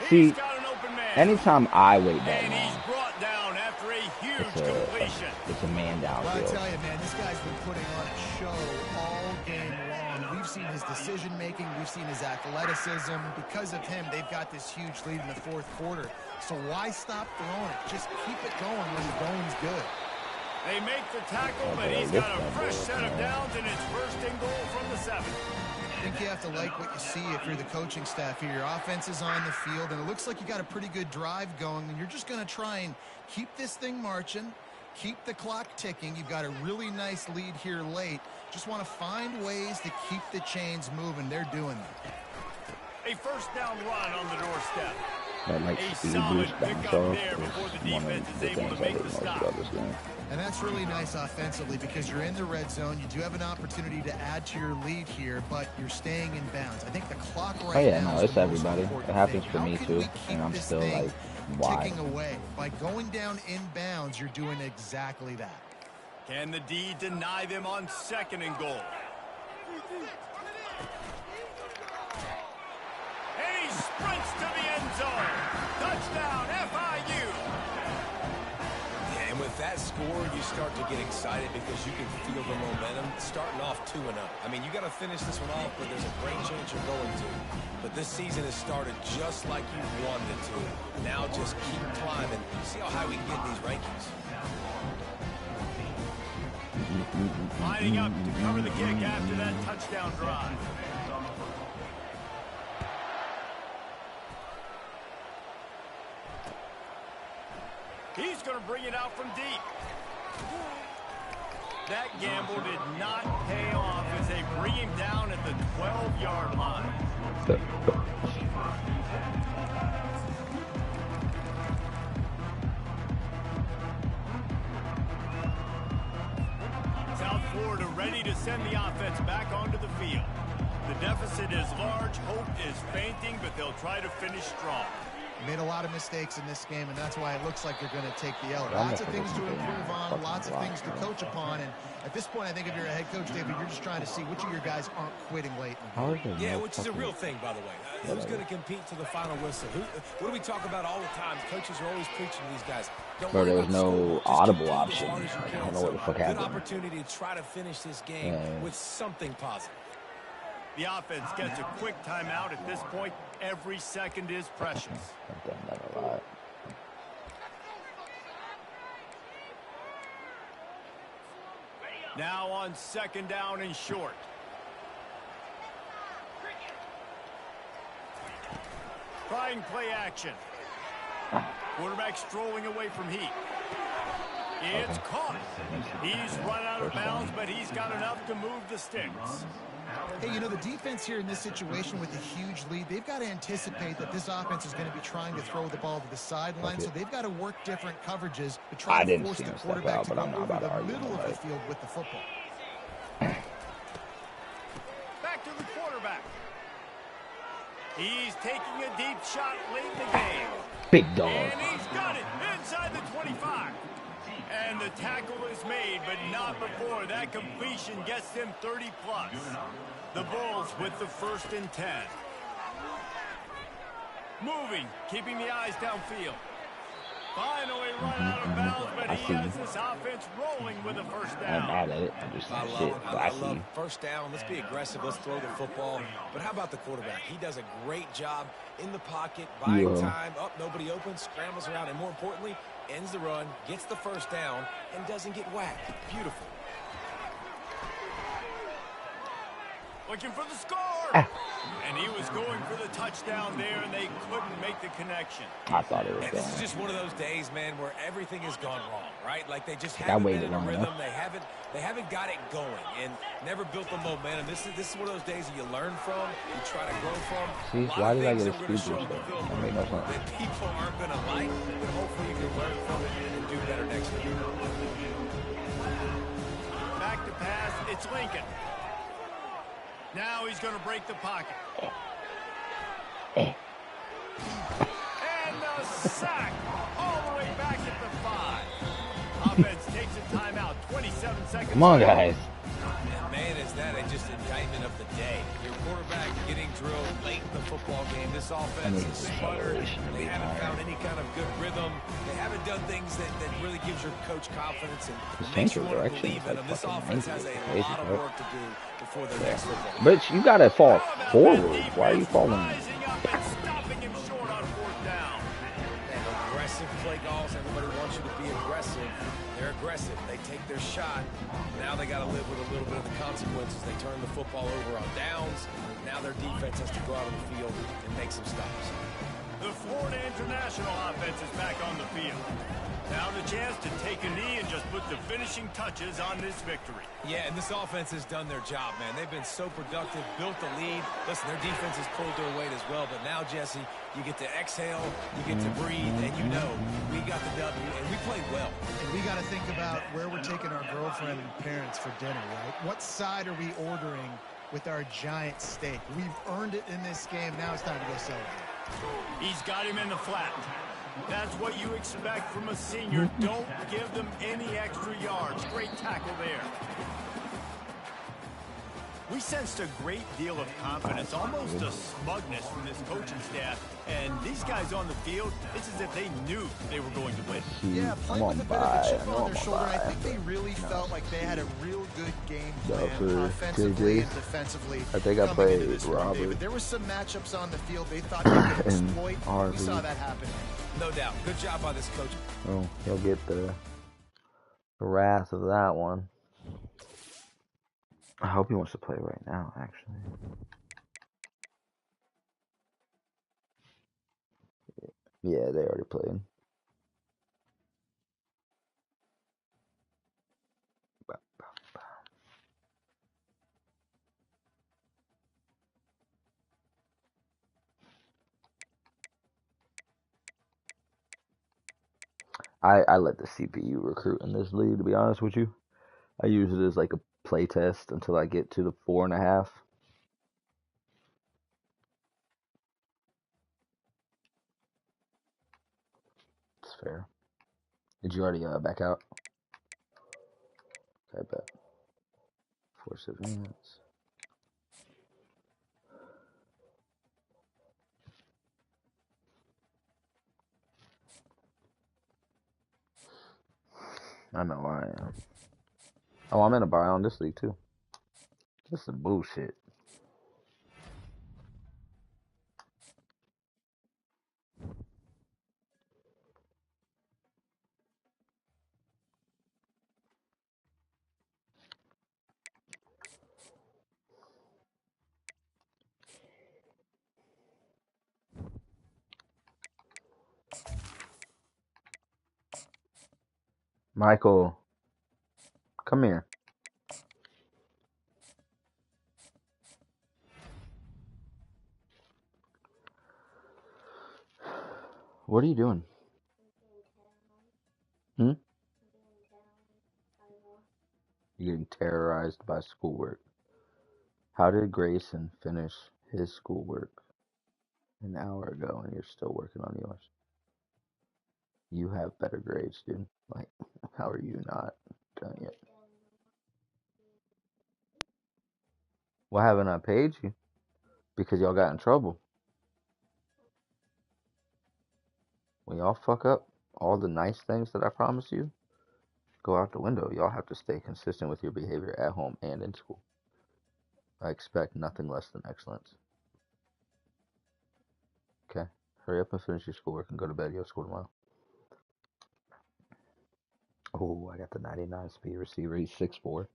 He's See, got an open man. anytime I wait that And he's long, brought down after a huge it's completion. a man Well, I downfield. tell you, man, this guy's been putting on a show all game long. We've seen his decision-making. We've seen his athleticism. Because of him, they've got this huge lead in the fourth quarter. So why stop throwing it? Just keep it going when the going's good. They make the tackle, but he's got a fresh set of downs, and it's 1st and goal from the 7. I think you have to like what you see if you're the coaching staff here. Your offense is on the field, and it looks like you got a pretty good drive going, and you're just going to try and keep this thing marching, keep the clock ticking. You've got a really nice lead here late. Just want to find ways to keep the chains moving. They're doing that. A 1st down run on the doorstep. That like A speed solid boost bounce pickup off there before the is one of defense the is able things to I make hate the most stop. about this game. And that's really nice offensively because you're in the red zone. You do have an opportunity to add to your lead here, but you're staying in bounds. I think the clock right Oh yeah, now no, is it's the most everybody. important It happens thing. for How me can too, we keep and I'm this still thing like, why? ticking away? By going down in bounds, you're doing exactly that. Can the D deny them on 2nd and goal? And he sprints to the end zone. Touchdown, FIU. Yeah, and with that score, you start to get excited because you can feel the momentum starting off 2-0. I mean, you got to finish this one off, but there's a great chance you're going to. But this season has started just like you wanted it to. Now just keep climbing. See how high we can get in these rankings. Lining up to cover the kick after that touchdown drive. He's going to bring it out from deep. That gamble did not pay off as they bring him down at the 12-yard line. South Florida ready to send the offense back onto the field. The deficit is large, hope is fainting, but they'll try to finish strong. Made a lot of mistakes in this game, and that's why it looks like they're going to take the L. Lots of things to improve on, lots of things to coach upon, and at this point, I think if you're a head coach, David, you're just trying to see which of your guys aren't quitting late. Yeah, which is a real thing, by the way. Who's going to compete to the final whistle? What do we talk about all the time? Coaches are always preaching to these guys. Bro, there was no audible option. I don't know what the fuck Good happened. opportunity to try to finish this game with something positive. The offense gets a quick timeout at this point. Every second is precious. I've done that a lot. Now on 2nd down and short. Trying play action. Quarterback strolling away from heat. It's caught. He's run out of bounds, but he's got enough to move the sticks. Hey, you know, the defense here in this situation with a huge lead, they've got to anticipate that this offense is going to be trying to throw the ball to the sideline, so they've got to work different coverages to try to force the quarterback to go over the middle of the field with the football. Back to the quarterback. He's taking a deep shot late in the game. Big dog. And he's got it inside the 25. tackle is made, but not before that completion gets them 30 plus. The Bulls with the 1st and 10. Moving, keeping the eyes downfield. Finally run out of bounds, but he has this offense rolling with a first I'm down. mad at it. I just I shit. love first down. Let's be aggressive. Let's throw the football. But how about the quarterback? He does a great job in the pocket, buying time. Up, nobody open, scrambles around, and more importantly, ends the run, gets the first down, and doesn't get whacked. Beautiful. Looking for the score. And he was going for the touchdown there, and they couldn't make the connection. I thought it was And going. this is just one of those days, man, where everything has gone wrong, right? Like they just I haven't been waited in a long rhythm. enough. They haven't got it going and never built the momentum. This is one of those days that you learn from, you try to grow from. See, A lot why of did I things get a that we're gonna speed show boost on the there? field That made no sense. that people aren't going to like, but hopefully you can learn from it and do better next year. Back to pass, it's Lincoln. Now he's going to break the pocket. And the sack all the way back at the 5. Offense takes a timeout, 27 seconds. Come on, guys. And man, is that just indictment of the day. Your quarterback getting drilled late in the football game. This offense is sputtered. They haven't found any kind of good rhythm. They haven't done things that really gives your coach confidence and makes you want to believe in them. This offense has a lot of work to do before their next football game. But you gotta fall forward. Why are you falling? Rising up and stopping him short on 4th down. And aggressive play calls. Everybody wants you to be aggressive. They're aggressive. They take their shot. Now they got to live with a little bit of the consequences. They turn the football over on downs. Now their defense has to go out on the field and make some stops. The Florida International offense is back on the field. Now the chance to take a knee and just put the finishing touches on this victory. Yeah, and this offense has done their job, man. They've been so productive, built the lead. Listen, their defense has pulled their weight as well. But now, Jesse, you get to exhale, you get to breathe, and you know we got the W, and we played well. And we got to think about where we're taking our girlfriend and parents for dinner, right? What side are we ordering with our giant steak? We've earned it in this game. Now it's time to go celebrate. He's got him in the flat. That's what you expect from a senior. Don't give them any extra yards. Great tackle there. We sensed a great deal of confidence, almost a smugness from this coaching staff. And these guys on the field, it's as if they knew they were going to win. Yeah, playing with a bit of a chip on their shoulder. I think they really felt like they had a real good game plan, offensively and defensively. I think I played Robert. But there were some matchups on the field they thought they could exploit. We saw that happen. No doubt. Good job by this coach. Oh, he'll get the wrath of that one. I hope he wants to play right now, actually. Yeah, they already played. I let the CPU recruit in this league, to be honest with you. I use it as like a play test until I get to the 4.5. It's fair. Did you already back out? Okay, bet. 4 civilians. I know I am. Oh, I'm in a buy on this league too. This is bullshit. Michael, come here. What are you doing? You're getting terrorized by schoolwork. How did Grayson finish his schoolwork an hour ago and you're still working on yours? You have better grades, dude. Like, how are you not done yet? Why haven't I paid you? Because y'all got in trouble. When y'all fuck up, all the nice things that I promised you go out the window. Y'all have to stay consistent with your behavior at home and in school. I expect nothing less than excellence. Okay? Hurry up and finish your schoolwork and go to bed. You have school tomorrow. Oh, I got the 99 speed receiver. He's 6'4".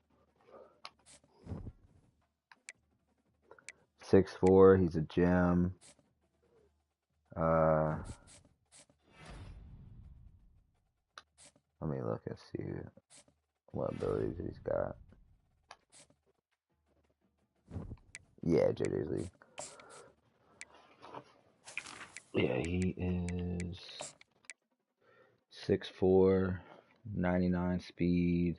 6'4". He's a gem. Let me look and see what abilities he's got. Yeah, JJ's League. Yeah, he is 6'4", 99 speed,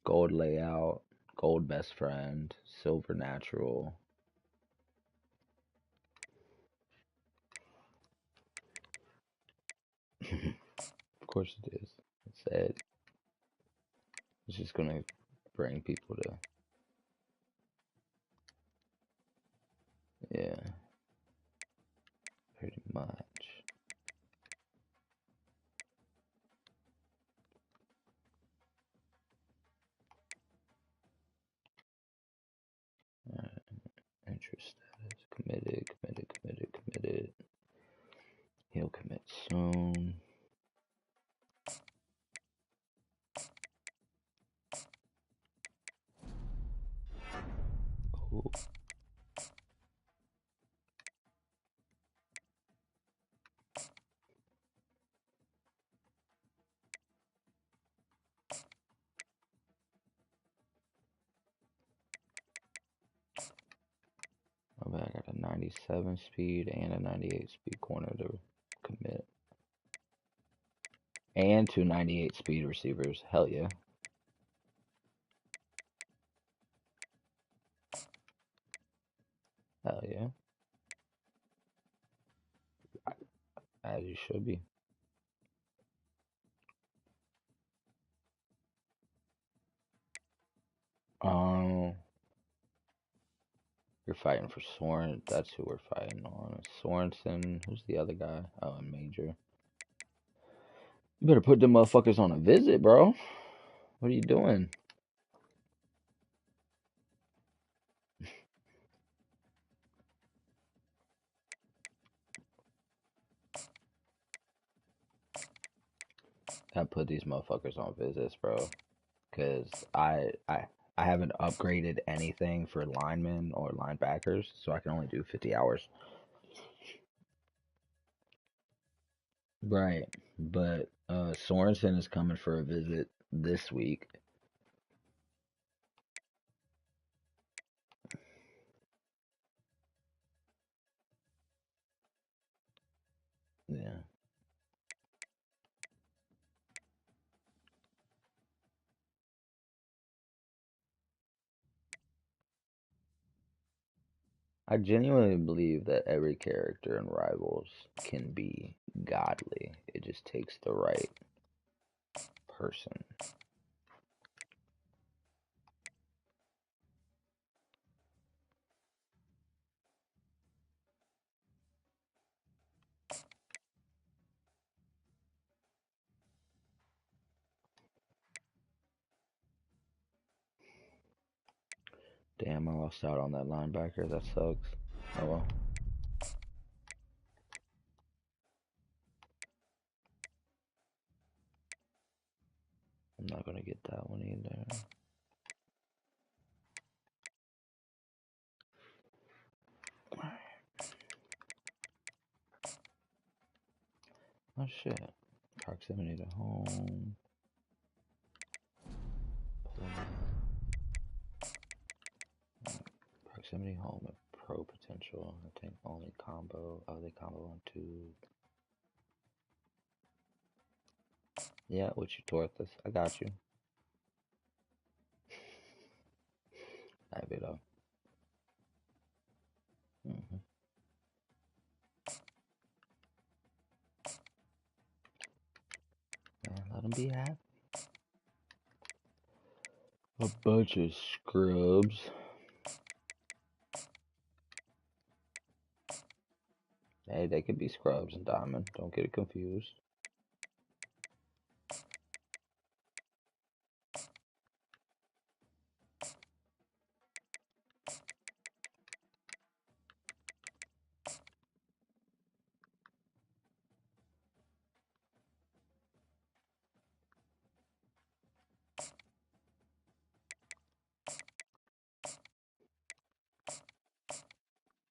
gold layout, gold best friend, silver natural. Of course it is. It's sad. It's just gonna bring people to, yeah, pretty much. Interest status, committed. He'll commit soon. Cool. I got a 97 speed and a 98 speed corner to commit. And 2 98 speed receivers. Hell yeah. Hell yeah. As you should be. You're fighting for Soren. That's who we're fighting on. Sorensen. Who's the other guy? Oh, and Major. You better put them motherfuckers on a visit, bro. What are you doing? I put these motherfuckers on visits, bro. Because I haven't upgraded anything for linemen or linebackers, so I can only do 50 hours. Right. But Sorensen is coming for a visit this week. Yeah. I genuinely believe that every character in Rivals can be godly. It just takes the right person. Damn, I lost out on that linebacker. That sucks. Oh well. I'm not gonna get that one either. Oh shit. Proximity to home. Proximity home and pro potential. I think only combo. Oh, they combo on 2. Yeah, what you taught this. I got you. I have it up. Let him be happy. A bunch of scrubs. Hey, they could be scrubs and diamond. Don't get it confused.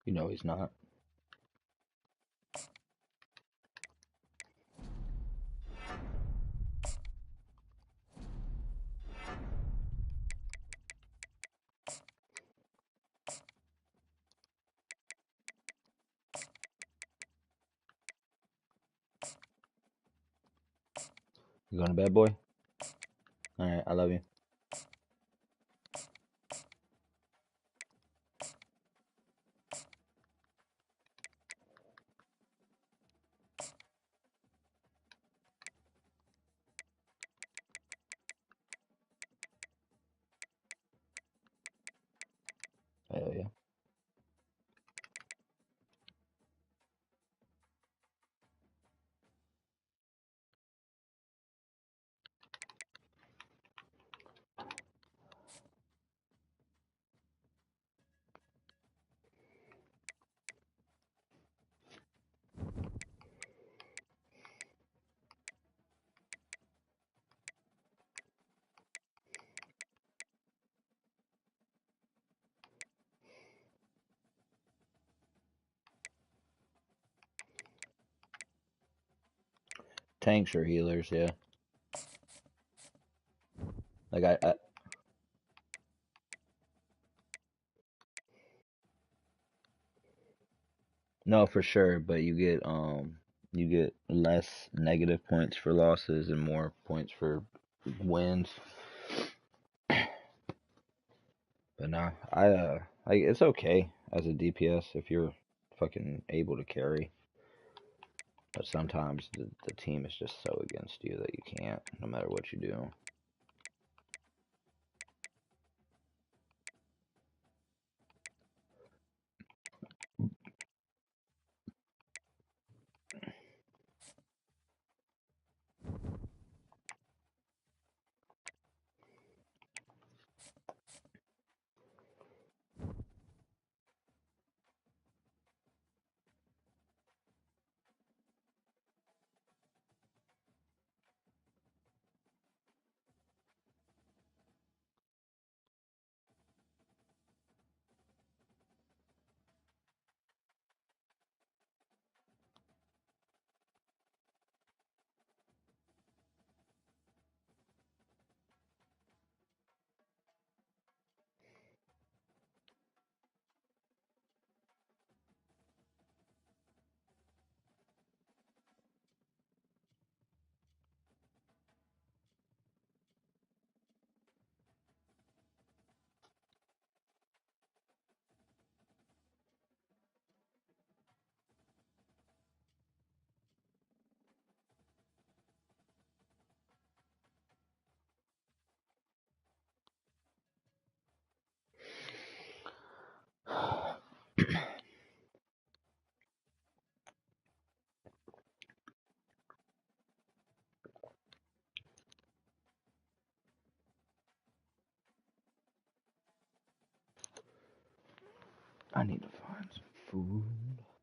You know he's not. You going to bed, boy? Alright, I love you. Hell yeah. Tanks are healers, yeah. Like I no, for sure, but you get less negative points for losses and more points for wins. But nah, like it's okay as a DPS if you're fucking able to carry. But sometimes the team is just so against you that you can't, no matter what you do. I need to find some food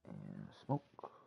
and smoke.